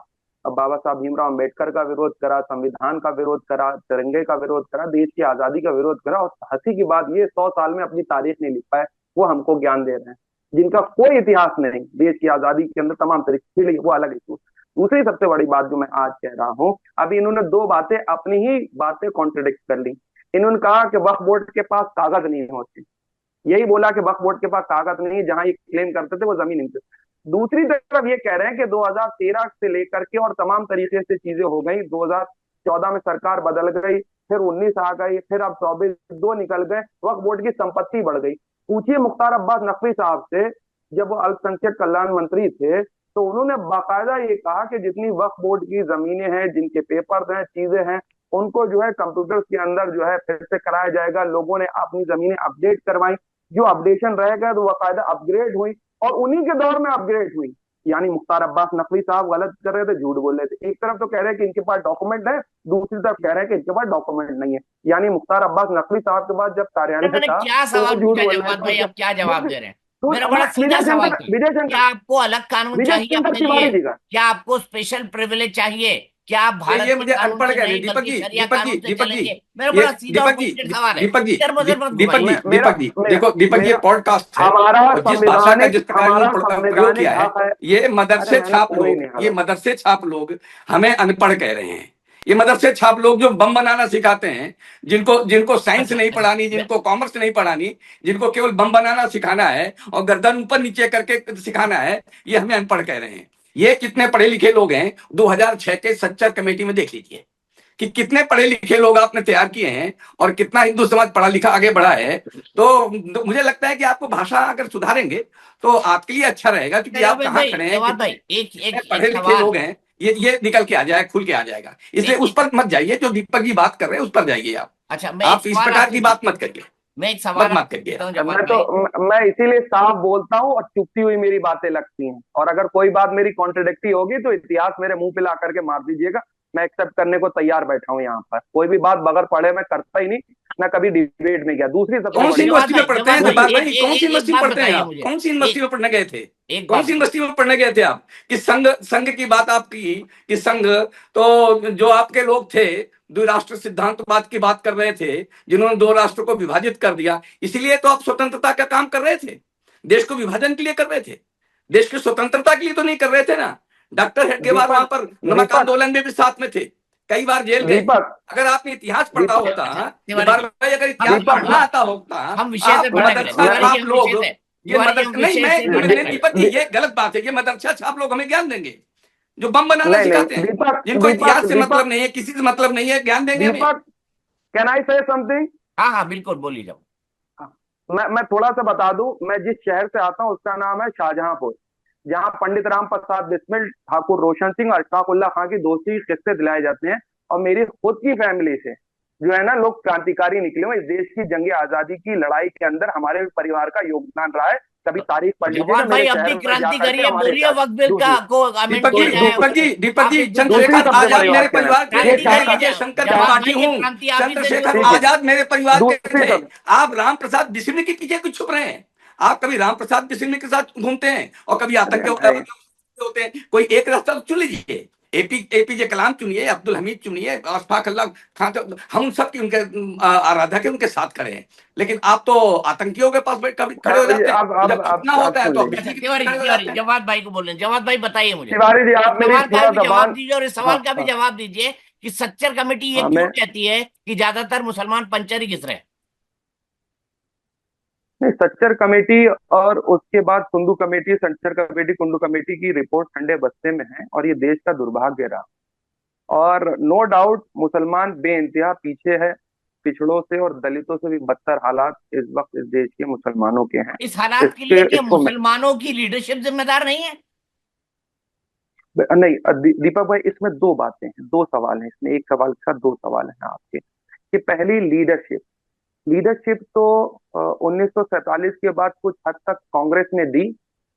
बाबा साहब भीमराव अम्बेडकर का विरोध करा, संविधान का विरोध करा, तिरंगे का विरोध करा, देश की आजादी का विरोध करा। और हंसी की बात, ये 100 साल में अपनी तारीख नहीं लिख पाए, वो हमको ज्ञान दे रहे हैं, जिनका कोई इतिहास नहीं देश की आजादी के अंदर तमाम तरीके के, वो अलग इशू। दूसरी सबसे बड़ी बात जो मैं आज कह रहा हूं, अभी इन्होंने 2 बातें अपनी ही बातें कॉन्ट्रडिक्ट कर ली। इन्होंने कहा कि वक्फ बोर्ड के पास कागज नहीं होते, यही बोला कि वक्फ बोर्ड के पास कागज नहीं है, जहां ये क्लेम करते थे वो जमीन इनसे। दूसरी तरफ ये कह रहे हैं कि 2013 से लेकर के और तमाम तरीके से चीजें हो गई, 2014 में सरकार बदल गई, फिर 19 आ गई, फिर अब 24 2 निकल गए, वक्फ बोर्ड की संपत्ति बढ़ गई। पूछिए मुख्तार अब्बास नकवी साहब से, जब वो अल्पसंख्यक कल्याण मंत्री थे, तो उन्होंने बाकायदा ये कहा कि जितनी वक्फ बोर्ड की जमीनें हैं, जिनके पेपर्स हैं, चीजें हैं, उनको जो है कंप्यूटर्स के अंदर जो है फिर से कराया जाएगा। लोगों ने अपनी जमीनें अपडेट करवाई, जो अपडेशन रह गया तो बाकायदा अपग्रेड हुई, और उन्हीं के दौर में अपग्रेड हुई। यानी मुख्तार अब्बास नकवी साहब गलत कर रहे थे, झूठ बोल रहे थे। एक तरफ तो कह रहे हैं कि इनके पास डॉक्यूमेंट है, दूसरी तरफ कह रहे हैं कि इनके पास डॉक्यूमेंट नहीं है। यानी मुख्तार अब्बास नकवी साहब के पास जब कार्यालय था, क्या सवाल पूछा जवाब भाई, आप क्या जवाब दे रहे हैं? मेरा बड़ा सीधा सवाल था, क्या आपको अलग कानून चाहिए अपने लिए? क्या आपको स्पेशल प्रिविलेज चाहिए? क्या आप भारत ये मुझे अनपढ़ कह रहे हैं दीपक जी, दीपक जी, मेरा बड़ा सीधा सवाल है। देखो दीपक, ये पॉडकास्ट है और जिस भाषा का जिस प्रकार प्रयोग किया है, ये मदरसे छाप लोग, ये मदरसे छाप लोग हमें अनपढ़ कह रहे हैं। ये मदरसे छाप लोग जो बम बनाना सिखाते हैं, जिनको साइंस नहीं पढ़ानी, जिनको कॉमर्स नहीं पढ़ानी, जिनको केवल बम बनाना सिखाना है और गर्दन ऊपर नीचे करके सिखाना है, ये हमें अनपढ़ कह रहे हैं। ये कितने पढ़े लिखे लोग हैं, 2006 के सच्चर कमेटी में देख लीजिए कि कितने पढ़े लिखे लोग आपने तैयार किए हैं और कितना हिंदू समाज पढ़ा लिखा आगे बढ़ा है। तो मुझे लगता है कि आपको भाषा अगर सुधारेंगे तो आपके लिए अच्छा रहेगा, क्योंकि आप कहाँ खड़े हैं, पढ़े लिखे लोग हैं, ये निकल के आ जाएगा, खुल के आ जाएगा। इसलिए उस पर मत जाइए, जो दीपक जी बात कर रहे हैं उस पर जाइए आप। अच्छा, आप इस प्रकार की बात मत करिए। मैं एक सवाल मत करिए। मैं इसीलिए साफ बोलता हूँ और चुपती हुई मेरी बातें लगती हैं, और अगर कोई बात मेरी कॉन्ट्रडिक्टी होगी तो इतिहास मेरे मुंह पे ला करके मार दीजिएगा। मैं एक्सेप्ट करने को तैयार बैठा हूँ यहाँ पर। कोई भी बात बगैर पढ़े मैं करता ही नहीं, मैं कभी डिबेट में गया। दूसरी सबसे कौन सी यूनिवर्सिटी में पढ़ते हैं जब्बार भाई? कौन सी यूनिवर्सिटी पढ़ते हैं आप? कौन सी यूनिवर्सिटी में पढ़ने गए थे? कौन सी यूनिवर्सिटी में पढ़ने गए थे आप? कि संघ की बात आपकी, कि संघ तो जो आपके लोग थे द्विराष्ट्र सिद्धांतवाद की बात कर रहे थे, जिन्होंने 2 राष्ट्र को विभाजित कर दिया, इसीलिए तो आप स्वतंत्रता का काम कर रहे थे, देश को विभाजन के लिए कर रहे थे। देश की स्वतंत्रता के लिए तो नहीं कर रहे थे ना। डॉक्टर हेडगेवार वहां पर नमक आंदोलन में भी साथ में थे, कई बार जेल गए। दीपक, अगर आपने इतिहास पढ़ा होता, तिवारी जी, भाई अगर इतिहास पढ़ना आता होता, हम विषय से आप भटक रहे हैं। मदरसा तिवारी जी, छाप हम लोग, विषय से ये तिवारी जी, हम मदरसा नहीं, विषय से मैं भटक रहे हैं। दीपक जी ये गलत बात है, ये मदरसा छाप लोग हमें ज्ञान देंगे जो बम बनाना नहीं सिखाते हैं, दीपक, जिनको इतिहास से मतलब दीपक, नहीं है, किसी से मतलब नहीं है, ज्ञान देंगे हमें। दीपक, कैन आई से समथिंग? हाँ हाँ बिल्कुल, बोलिए जाओ। मैं थोड़ा सा बता दूं, मैं जिस शहर से आता हूं उसका नाम है शाहजहांपुर, जहां पंडित राम प्रसाद बिस्मिल, ठाकुर रोशन सिंह और अशफाक उल्लाह खां की दोस्ती के किस्से दिलाए जाते हैं। और मेरी खुद की फैमिली से जो है ना, लोग क्रांतिकारी निकले हुए। इस देश की जंग आजादी की लड़ाई के अंदर हमारे परिवार का योगदान रहा है। कभी तारीख पढ़ लीजिएगा जवाब भाई, मेरे अब शहर भी में क्रांति जाकर के करिए, हमारे बोलिए चाचा। वक्त बिल का दूसरी को अमेंड दीपक किया जी, जाए। दीपक आप जी, एक दूसरे दूसरी चंद्रशेखर सबसे आजाद बड़ी मेरे बात क्या परिवार के है, ये क्रांति थे, चाचा, करिए। ये शंकर जवाब त्रिपाठी भाई, ये हूँ, क्रांति आप ही से चंद्रशेखर शुरू ठीक है, हुई। आजाद मेरे परिवार के दूसरी थे। सब आप राम प्रसाद बिस्मिल के पीछे कुछ छुप रहे हैं। आप कभी राम प्रसाद बिस्मिल के साथ घूमते हैं और कभी अरे आतंक भाई, होते हैं। कोई एक रास्ता तो चुन लीजिए, एपीजे कलाम चुनिए, अब्दुल हमीद चुनिए, अशफाक उल्लाह खां, तो हम सब की उनके आराधक है, उनके साथ खड़े हैं। लेकिन आप तो आतंकियों के पास कभी खड़े हो जाते हैं, जब अब छुपना होता है सुन तो लीजिए। अच्छा बिजली के तिवारी पीछे जी, खड़े हो तिवारी जाते हैं। जवाब भाई को बोल रहे हैं। जवाब भाई बताइए मुझे, तिवारी जी, इस आप मेरी सवाल का थोड़ा भी जवाब जबान। दीजिए और इस हाँ सवाल का भी हाँ जवाब दीजिए कि सच्चर कमेटी ये हाँ, क्यों मैं कहती है कि ज्यादातर मुसलमान पंचर ही घिस रहे हैं। नहीं, सच्चर कमेटी और उसके बाद Kundu committee, Sachar committee, Kundu committee की रिपोर्ट ठंडे बस्ते में है और ये देश का दुर्भाग्य रहा। और नो डाउट मुसलमान बेइंतहा पीछे है, पिछड़ों से और दलितों से भी बदतर हालात इस वक्त इस देश के मुसलमानों के हैं। इस हालात के इसके लिए क्या इसको मैं मुसलमानों की लीडरशिप जिम्मेदार नहीं है? नहीं, दीपक भाई, इसमें दो बातें हैं, दो सवाल हैं इसमें, एक सवाल के साथ दो सवाल हैं आपके। कि पहली लीडरशिप, लीडरशिप तो 1947 के बाद कुछ हद तक कांग्रेस ने दी,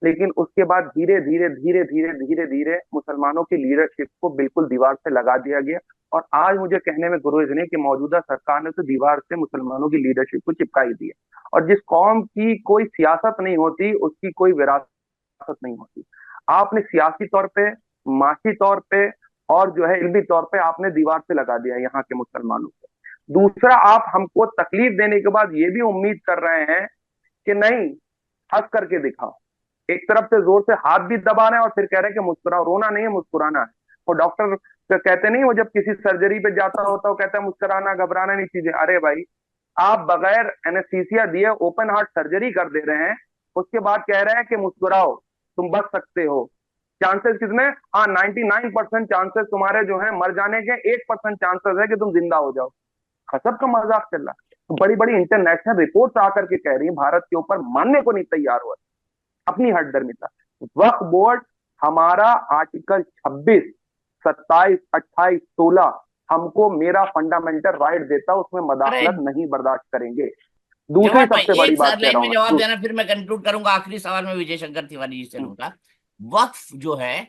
लेकिन उसके बाद धीरे धीरे धीरे धीरे धीरे धीरे मुसलमानों की लीडरशिप को बिल्कुल दीवार से लगा दिया गया। और आज मुझे कहने में गुरेज नहीं कि मौजूदा सरकार ने तो दीवार से मुसलमानों की लीडरशिप को चिपका ही दिया। और जिस कौम की कोई सियासत नहीं होती उसकी कोई विरासत नहीं होती। आपने सियासी तौर पे, माशी तौर पे और जो है इल्मी तौर पे आपने दीवार से लगा दिया यहाँ के मुसलमानों को। दूसरा, आप हमको तकलीफ देने के बाद ये भी उम्मीद कर रहे हैं कि नहीं, हंस करके दिखाओ। एक तरफ से जोर से हाथ भी दबा रहे हैं और फिर कह रहे हैं कि मुस्कुराओ। रोना नहीं है, मुस्कुराना है। वो डॉक्टर कहते नहीं, वो जब किसी सर्जरी पे जाता होता है वो कहता है मुस्कुराना घबराना नहीं चीजें। अरे भाई, आप बगैर एनेस्थीसिया दिए ओपन हार्ट सर्जरी कर दे रहे हैं, उसके बाद कह रहे हैं कि मुस्कुराओ, तुम बच सकते हो। चांसेस कितने? हाँ, 99% चांसेस तुम्हारे जो है मर जाने के, 1% चांसेस है कि तुम जिंदा हो जाओ। गजब का मजाक चल रहा है। तो बड़ी बड़ी इंटरनेशनल रिपोर्ट्स आकर के कह रही है भारत के ऊपर, मानने को नहीं तैयार हुआ अपनी हठधर्मिता। वक्फ बोर्ड हमारा आर्टिकल 26, 27, 28, 16 हमको मेरा फंडामेंटल राइट देता, उसमें अरे मदाखलत नहीं बर्दाश्त करेंगे। दूसरी जवाब भाई, सबसे बड़ी एक बात कह लाइन रहा में हूं जवाब मैं। देना, फिर मैं कंक्लूड करूंगा। आखिरी सवाल में विजय शंकर तिवारी जी से लूंगा। वक्फ जो है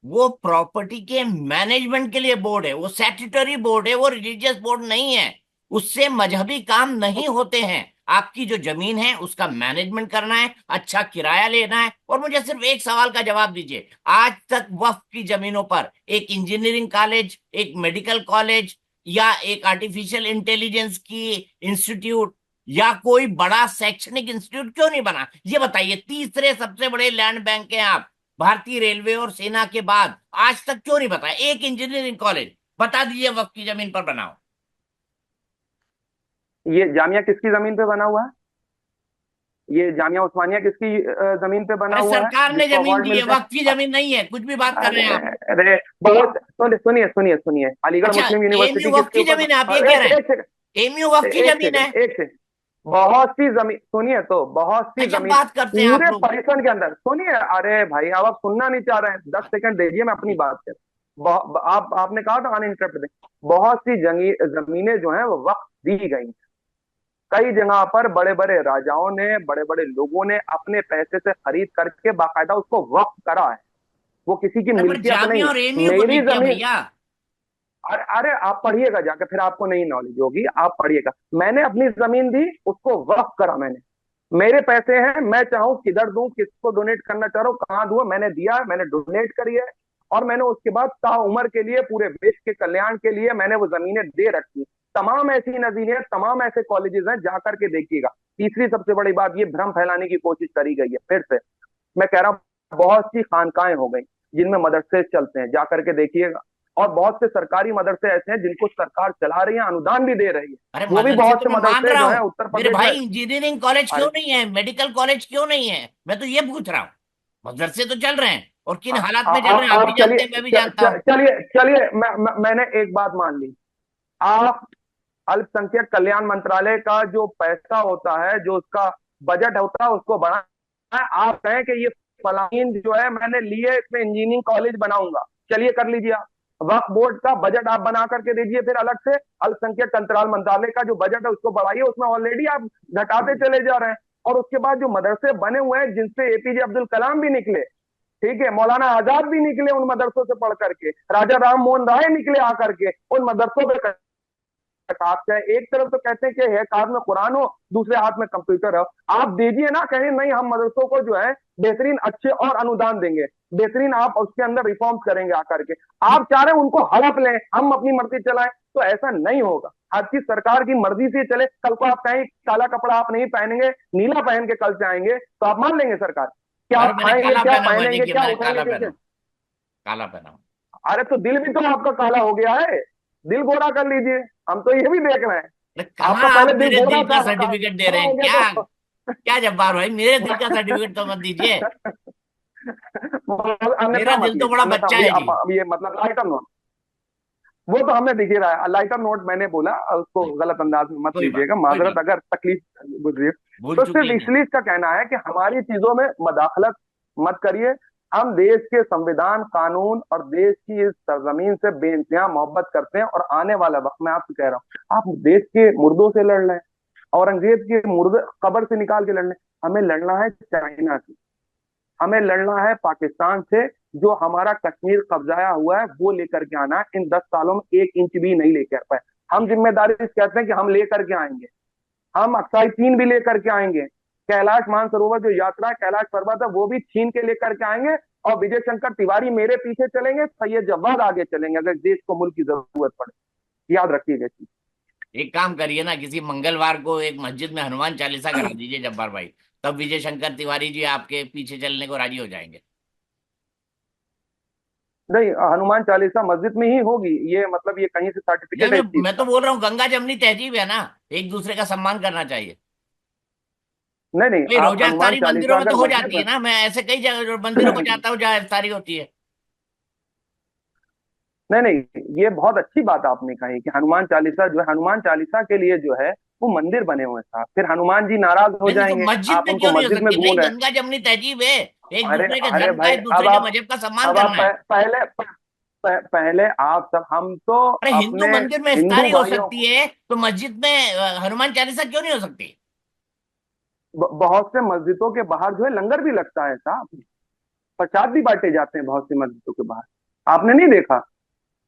वो प्रॉपर्टी के मैनेजमेंट के लिए बोर्ड है, वो स्टैट्यूटरी बोर्ड है, वो रिलीजियस बोर्ड नहीं है। उससे मजहबी काम नहीं होते हैं। आपकी जो जमीन है उसका मैनेजमेंट करना है, अच्छा किराया लेना है। और मुझे सिर्फ एक सवाल का जवाब दीजिए, आज तक वक्फ की जमीनों पर एक इंजीनियरिंग कॉलेज, एक मेडिकल कॉलेज या एक आर्टिफिशियल इंटेलिजेंस की इंस्टीट्यूट या कोई बड़ा शैक्षणिक इंस्टीट्यूट क्यों नहीं बना? ये बताइए। तीसरे सबसे बड़े लैंड बैंक हैं आप, भारतीय रेलवे और सेना के बाद। आज तक क्यों नहीं बताया एक इंजीनियरिंग कॉलेज? बता दीजिए वक्त की जमीन पर बनाओ। ये जामिया किसकी जमीन पे बना हुआ है? ये जामिया उस्मानिया किसकी जमीन पे बना अरे हुआ है सरकार ने जिसको जमीन अवार्ड दी है, मिलते हैं? वक्त की जमीन नहीं है। कुछ भी बात कर रहे अरे, हैं आप। अरे बहुत सुनिए सुनिए सुनिए, अलीगढ़ अच्छा, मुस्लिम एमयू यूनिवर्सिटी वक्त किसके की ऊपर जमीन है, आप ये कह एक रहे हैं? एक सेकंड, एमयू वक्त की एक जमीन है। सेकंड, एक सेकंड। बहुत सी जमीन, सुनिए तो, बहुत सी अच्छा, जमीन बात करते हैं आप पूरे लोग। परिसर के अंदर, सुनिए। अरे भाई, अब आप सुनना नहीं चाह रहे हैं, 10 सेकंड दीजिए, मैं अपनी बात कर। आप आपने कहा था अनइंटरप्टेड। बहुत सी जमीनें जो है वो वक्त दी गई। कई जगह पर बड़े बड़े राजाओं ने, बड़े बड़े लोगों ने अपने पैसे से खरीद करके बाकायदा उसको वक्फ करा है। वो किसी की अरे पर मिल्कियत जामिया नहीं। और एमयू को मेरी नहीं किया जमीन, भैया। अरे अरे, आप पढ़िएगा जाकर, फिर आपको नई नॉलेज होगी, आप पढ़िएगा। मैंने अपनी जमीन दी, उसको वक्फ करा मैंने। मेरे पैसे हैं, मैं चाहूं किधर दूं, किसको डोनेट करना चाह रहा हूं, कहां दूं, मैंने दिया, मैंने डोनेट करी है। और मैंने उसके बाद ताउम्र के लिए, पूरे देश के कल्याण के लिए मैंने वो जमीनें दे रखी। तमाम ऐसी नजीरें, तमाम ऐसे कॉलेजेस हैं, जाकर के देखिएगा। तीसरी सबसे बड़ी बात, ये भ्रम फैलाने की कोशिश करी गई है फिर से। मैं कह रहा हूं बहुत सी खानकाएं हो गई जिनमें मदरसे चलते हैं, जा करके देखिएगा। और बहुत से सरकारी मदरसे ऐसे हैं जिनको सरकार चला रही है, अनुदान भी दे रही है। अरे वो भी मदरसे बहुत तो से मैं मान मदरसे रहा जो हूँ, है उत्तर मेरे प्रदेश में। भाई इंजीनियरिंग कॉलेज क्यों अरे नहीं है, मेडिकल कॉलेज क्यों नहीं है, मैं तो ये पूछ रहा हूँ। मदरसे तो चल रहे हैं, और किन हालात में चल रहे हैं आप भी आप चलिए, जानते हैं, मैं भी जानता हूँ। चलिए चलिए, मैंने एक बात मान ली। आप अल्पसंख्यक कल्याण मंत्रालय का जो पैसा होता है, जो उसका बजट होता है, उसको बढ़ाना है। आप कहें कि ये फलाइन जो है मैंने लिए, इसमें इंजीनियरिंग कॉलेज बनाऊंगा, चलिए कर लीजिए आप। वक्फ बोर्ड का बजट आप बना करके दीजिए, फिर अलग से अल्पसंख्यक अंतराल मंत्रालय का जो बजट है उसको बढ़ाइए, उसमें ऑलरेडी आप घटाते चले जा रहे हैं। और उसके बाद जो मदरसे बने हुए हैं जिनसे एपीजे अब्दुल कलाम भी निकले, ठीक है, मौलाना आजाद भी निकले उन मदरसों से पढ़ करके, राजा राम मोहन राय निकले आकर के उन मदरसों पे टास्क है। एक तरफ तो कहते हैं कि एक हाथ में कुरान हो, दूसरे हाथ में कंप्यूटर हो। आप दीजिए ना, कहें नहीं हम मदरसों को जो है बेहतरीन अच्छे और अनुदान देंगे, बेहतरीन आप उसके अंदर रिफॉर्म्स करेंगे आकर के। आप चाह रहे हैं उनको हड़प लें, हम अपनी मर्जी चलाएं, तो ऐसा नहीं होगा। हर चीज सरकार की मर्जी से चले। कल को आप कहें काला कपड़ा आप नहीं पहनेंगे, नीला पहन के कल से आएंगे, तो आप मान लेंगे सरकार? क्या अरे आप मैंने खाएंगे, काला क्या पहना हुआ है, पहनेंगे, देखिए क्या मैंने उठाएंगे काला कैसे? पहना हूँ, काला पहना हूँ। अरे तो दिल भी तो आपका काला हो गया है, दिल गोरा कर लीजिए। हम तो ये भी देख रहे हैं, अरे कहाँ आपका आप पहले दिल मेरे गोरा दिल का था, सर्टिफिकेट दे काला रहे हो हैं गया क्या? तो क्या जब्बार भाई, मेरे दिल का सर्टिफिकेट तो मत दीजिए। मेरा अन्यथा मत दिल तो लीजिए, बड़ा अन्यथा बच्चा है जी। अब ये मतलब लाइटर नोट, वो तो हमें दिख ही रहा है। लाइटर नोट मैंने बोला, उसको नहीं, गलत अंदाज में मत कोई बात लीजिएगा, कोई माजरत बात, अगर तकलीफ गुजरी है। भूल तो चुकी सिर्फ है। इसलिए इसका कहना है कि हमारी चीजों में मदाखलत मत करिए। हम देश के संविधान, कानून और देश की इस सरजमीन से बेइंतहा मोहब्बत करते हैं। और आने वाला वक्त मैं आपसे कह रहा हूँ, आप देश के मुर्दों से लड़ रहे हैं, औरंगजेब के मुर्दे कब्र से निकाल के लड़ रहे हैं। हमें लड़ना है चाइना से, हमें लड़ना है पाकिस्तान से, जो हमारा कश्मीर कब्जाया हुआ है वो लेकर के आना है। इन 10 सालों में 1 इंच भी नहीं लेकर पाए। हम जिम्मेदारी से कहते हैं कि हम लेकर के आएंगे, हम अक्साई चीन भी लेकर के आएंगे। कैलाश मानसरोवर जो यात्रा है, कैलाश पर्वत है, वो भी छीन के लेकर के आएंगे। और विजय शंकर तिवारी मेरे पीछे चलेंगे, सैयद जवाद आगे चलेंगे, अगर देश को मुल्क की जरूरत पड़े। याद रखिएगा। एक काम करिए ना, किसी मंगलवार को एक मस्जिद में हनुमान चालीसा करा दीजिए जब्बार भाई, तब विजय शंकर तिवारी जी आपके पीछे चलने को राजी हो जाएंगे। नहीं, हनुमान चालीसा मस्जिद में ही होगी, ये मतलब ये कहीं से नहीं सर्टिफिकेट है इस मैं चीज मैं तो का? बोल रहा हूँ, गंगा जमनी तहजीब है ना, एक दूसरे का सम्मान करना चाहिए। नहीं नहीं, भाई आप रोजा हनुमान इफ्तारी मंदिरों चालीसा में तो अगर हो मस्जिद जाती में है ना, मैं ऐसे कई जगह मंदिरों को जाता हूँ जहाँ इफ्तारी होती है। नहीं नहीं, ये बहुत अच्छी बात आपने कही कि हनुमान चालीसा जो है, हनुमान चालीसा के लिए जो है वो मंदिर बने हुए हैं साहब, फिर हनुमान जी नाराज हो नहीं नहीं, तो जाएंगे, मस्जिद आप में उनको क्यों नहीं हो मस्जिद में सकती भाई, घूम रहे हैं। गंगा जमनी तहजीब है, एक अरे दूसरे के अरे धर्म का, भाई, एक दूसरे के मजहब का सम्मान अब करना आप है। पहले आप सब, हम तो अरे हिंदू अपने मंदिर में हिंदू इफ्तारी हो भाइयों सकती है, तो मस्जिद में हनुमान चालीसा क्यों नहीं हो सकती? बहुत से मस्जिदों के बाहर जो है लंगर भी लगता है साहब, प्रसाद भी बांटे जाते हैं बहुत सी मस्जिदों के बाहर, आपने नहीं देखा?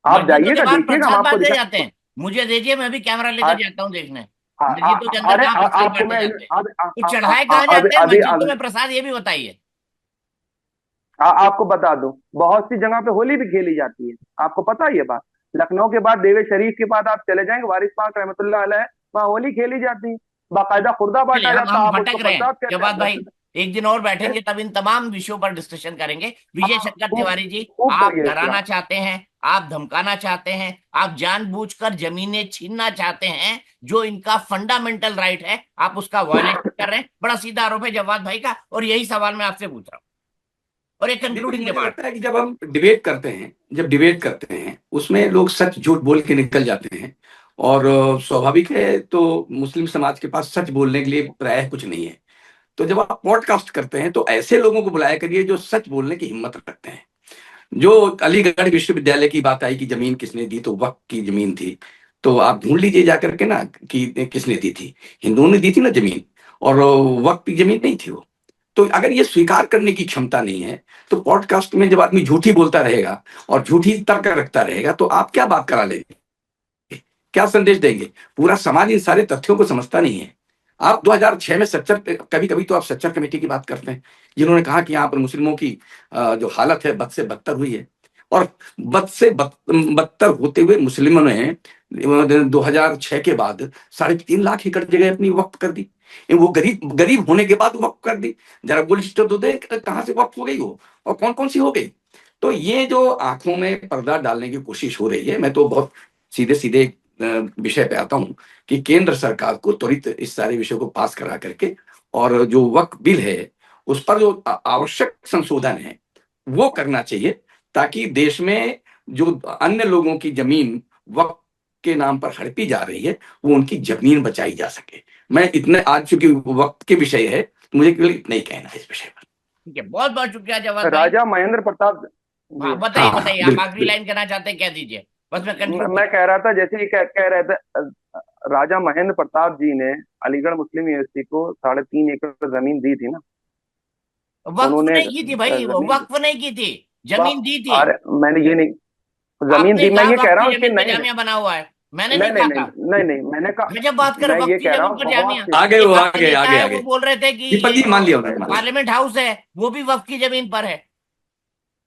आप मस्जिदों के जाइएगा, बाहर देखिएगा, हम प्रसाद आपको बांटे दिखा। जाते हैं, मुझे दीजिए, मैं भी कैमरा लेकर जाता हूँ देखने, मस्जिदों के अंदर अरे कहाँ प्रसाद आपको बांटे मैं जाते हैं, अब तो चढ़ाए कहाँ अभी जाते हैं अभी मस्जिदों अभी में प्रसाद, ये भी बताइए। आपको बता दूं, बहुत सी जगह पे होली भी खेली जाती है, आपको पता है ये बात? लखनऊ के बाद देवे शरीफ के बाद आप चले जाएंगे, वारिस पाक रहमतुल्लाह अलैह, वहाँ होली खेली जाती है, बाकायदा खुर्दा चलिए बांटा हम जाता है, आप उसको भटक रहे हैं प्रसाद कहते जवाद भाई, हैं। एक दिन और बैठेंगे तब इन तमाम विषयों पर डिस्कशन करेंगे। विजय हाँ, शंकर खूब तिवारी जी, खूब आप करिएगा। डराना चाहते हैं, आप धमकाना चाहते हैं, आप जानबूझकर जमीनें छीनना चाहते हैं, जो इनका फंडामेंटल राइट है, आप उसका वायलेशन कर रहे हैं। बड़ा सीधा आरोप है जवाद भाई का, और यही सवाल मैं आपसे पूछ रहा हूँ, और एक देखिए कंक्लूडिंग मुझे रिमार्क। लगता है कि जब हम डिबेट करते हैं, जब डिबेट करते हैं उसमें लोग सच झूठ बोल के निकल जाते हैं। और स्वाभाविक है, तो मुस्लिम समाज के पास सच बोलने के लिए प्रायः कुछ नहीं है। तो जब आप पॉडकास्ट करते हैं तो ऐसे लोगों को बुलाया करिए जो सच बोलने की हिम्मत रखते हैं। जो अलीगढ़ विश्वविद्यालय की बात आई कि जमीन किसने दी, तो वक्त की जमीन थी, तो आप ढूंढ लीजिए जाकर के ना कि किसने दी थी। हिंदुओं ने दी थी ना जमीन, और वक्त की जमीन नहीं थी वो। तो अगर ये स्वीकार करने की क्षमता नहीं है, तो पॉडकास्ट में जब आदमी झूठी बोलता रहेगा और झूठी तर्क रखता रहेगा, तो आप क्या बात करा लेंगे, क्या संदेश देंगे? पूरा समाज इन सारे तथ्यों को समझता नहीं है। आप 2006 में सच्चर, कभी कभी तो आप सच्चर कमेटी की बात करते हैं, जिन्होंने कहा कि यहाँ पर मुस्लिमों की जो हालत है बद से बदतर हुई है। और बदतर होते हुए मुस्लिमों ने 2006 के बाद 3.5 लाख एकड़ जगह अपनी वक्त कर दी। वो गरीब गरीब होने के बाद वक्फ कर दी। जरा वो लिस्ट तो दे कहां से वक्फ हो गई वो और कौन कौन सी हो गई। तो ये जो आंखों में पर्दा डालने की कोशिश हो रही है, मैं तो बहुत सीधे सीधे विषय पे आता हूं कि केंद्र सरकार को त्वरित इस सारे विषय को पास करा करके और जो वक्फ बिल है उस पर जो आवश्यक संशोधन है वो करना चाहिए, ताकि देश में जो अन्य लोगों की जमीन वक्फ के नाम पर हड़पी जा रही है वो उनकी जमीन बचाई जा सके। मैं इतने आज चूंकि वक्त के विषय है तो मुझे केवल इतना ही कहना है इस विषय पर। ठीक है, बहुत बहुत शुक्रिया जवाब भाई। राजा महेंद्र प्रताप जी, बताइए हाँ, बताइए, आप बिल्कुल, आखिरी लाइन कहना चाहते हैं, कह दीजिए, बस मैं कंटिन्यू। मैं कह रहा था, जैसे ही कह रहे थे, राजा महेंद्र प्रताप जी ने अलीगढ़ मुस्लिम यूनिवर्सिटी को 3.5 एकड़ जमीन दी थी ना। वक्फ उन्होंने नहीं की थी भाई, जमीन, वक्फ नहीं की थी, जमीन दी थी। अरे मैंने ये नहीं, जमीन आपने दी, मैं कहा ये कह वक्फ रहा की हूँ कि जमीन पे नहीं जामिया बना हुआ है, मैंने नहीं नहीं नहीं कहा नहीं था। नहीं नहीं मैंने कहा, मैं जब बात कर मैं वक्त ये की कह रहा जमीन हूँ पर जामिया, बहुत आगे ये वो वक्त आगे नेता आगे है, आगे वो बोल रहे थे कि दीपक ये जी मान लिया जो उन्होंने। पार्लियामेंट हाउस है वो भी वक्त की जमीन पर है।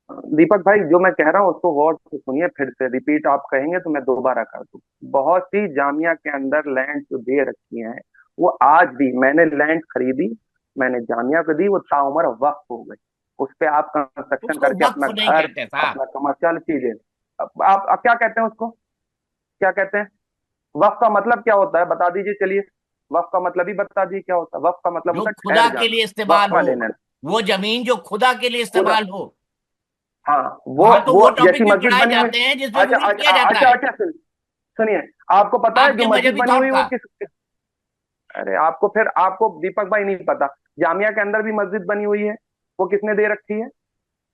दीपक भाई, जो मैं कह रहा हूँ उसको गौर से सुनिए, फिर से रिपीट आप कहेंगे तो मैं दोबारा कर दूं। बहुत सी जामिया के अंदर लैंड जो दे रखी है वो आज भी, मैंने लैंड खरीदी, मैंने जामिया को दी, वो ताउमर वक्फ हो गई। उस पे आप कंस्ट्रक्शन उसको करके वक्फ अपना नहीं घर, कहते साहब। अपना कमर्शियल चीजें, आप क्या कहते हैं उसको, क्या कहते हैं? वक्फ का मतलब क्या होता है बता दीजिए, चलिए वक्फ का मतलब ही बता दीजिए क्या होता है। वक्फ का मतलब जो होता है खुदा ठहर के जाना, लिए इस्तेमाल वक्फा हो, लेना। वो जमीन जो खुदा के लिए खुदा, इस्तेमाल हो। हाँ, हाँ, तो वो वो टॉपिक जैसी भी मस्जिद पढ़ाए बनी हुई। जाते हैं जिसमें अच्छा विरोध किया अच्छा जाता अच्छा है अच्छा, सुनिए, आपको पता है आपके जो मस्जिद मजहबी बनी थॉट हुई वो का। किस, अरे आपको, फिर आपको दीपक भाई नहीं पता, जामिया के अंदर भी मस्जिद बनी हुई है, वो किसने दे रखी है,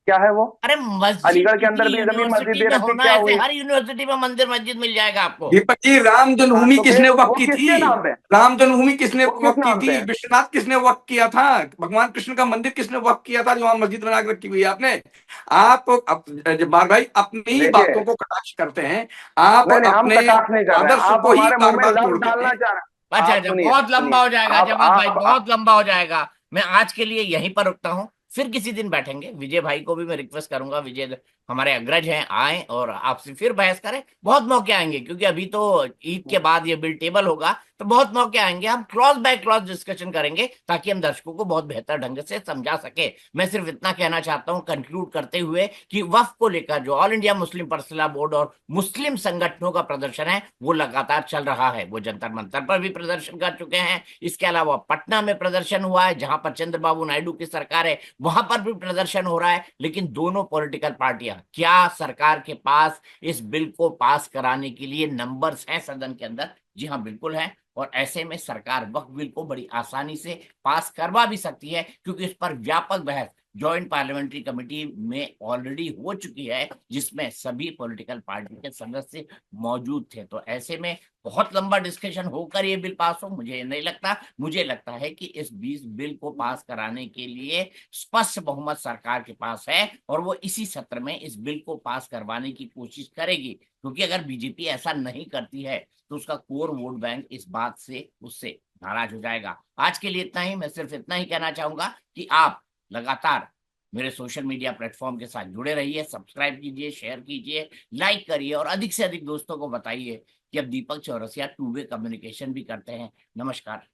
क्या है वो? अरे मस्जिद अलीगढ़ के किसी अंदर भी जमीन मस्जिद यूनिवर्सिटी दे में रखी, होना, क्या ऐसे हुई? हर यूनिवर्सिटी में मंदिर मस्जिद मिल जाएगा आपको। दीपक जी, राम हाँ, जन्मभूमि तो किसने फिर वक्त वो की थी? किसके नाम पे? राम जन्मभूमि किसने वो किस वक्त की नाम पे थी? है? विश्वनाथ किसने वक्त किया था? भगवान कृष्ण का मंदिर किसने वक्त किया था जो वहां मस्जिद बना के रखी हुई है आपने? आप जब्बार भाई अपनी ही देखिए, बातों को कटाक्ष करते हैं। आप नहीं नहीं, हम अपने कटाक्ष नहीं कर रहे हैं, आदर्श आप को ही हमारे बार मुंह में बार लफ्ज तोड़ते डालना हैं। चाह रहे हैं। अच्छा आप अच्छा, सुनिए बहुत सुनिए, लंबा हो जाएगा आप जवाब भाई, आप बहुत लंबा हो जाएगा। मैं आज के लिए यहीं पर रुकता हूँ, फिर किसी दिन बैठेंगे। विजय भाई को भी मैं रिक्वेस्ट करूंगा, विजय हमारे अग्रज हैं, आए और आपसे फिर बहस करें। बहुत मौके आएंगे, क्योंकि अभी तो ईद के बाद ये बिल टेबल होगा, तो बहुत मौके आएंगे, हम क्लॉज बाय क्लॉज डिस्कशन करेंगे ताकि हम दर्शकों को बहुत बेहतर ढंग से समझा सके। मैं सिर्फ इतना कहना चाहता हूं कंक्लूड करते हुए कि वक्फ को लेकर जो all India Muslim personal board और मुस्लिम संगठनों का प्रदर्शन है वो लगातार चल रहा है। वो जंतर मंतर पर भी प्रदर्शन कर चुके हैं, इसके अलावा पटना में प्रदर्शन हुआ है जहां पर चंद्रबाबू नायडू की सरकार है, वहां पर भी प्रदर्शन हो रहा है। लेकिन दोनों पॉलिटिकल पार्टियां, क्या सरकार के पास इस बिल को पास कराने के लिए नंबर्स हैं सदन के अंदर? जी हाँ, बिल्कुल है। और ऐसे में सरकार वक्फ बिल को बड़ी आसानी से पास करवा भी सकती है, क्योंकि इस पर व्यापक बहस ज्वाइंट पार्लियामेंट्री कमेटी में ऑलरेडी हो चुकी है, जिसमें सभी पॉलिटिकल पार्टी के सदस्य मौजूद थे। तो ऐसे में बहुत लंबा डिस्कशन होकर ये बिल पास हो, मुझे नहीं लगता। मुझे लगता है कि इस 20 बिल को पास कराने के लिए स्पष्ट बहुमत सरकार के पास है और वो इसी सत्र में इस बिल को पास करवाने की कोशिश करेगी, क्योंकि अगर बीजेपी ऐसा नहीं करती है तो उसका कोर वोट बैंक इस बात से उससे नाराज हो जाएगा। आज के लिए इतना ही। मैं सिर्फ इतना ही कहना चाहूंगा कि आप लगातार मेरे सोशल मीडिया प्लेटफॉर्म के साथ जुड़े रहिए, सब्सक्राइब कीजिए, शेयर कीजिए, लाइक करिए और अधिक से अधिक दोस्तों को बताइए कि अब दीपक चौरसिया टू वे कम्युनिकेशन भी करते हैं। नमस्कार।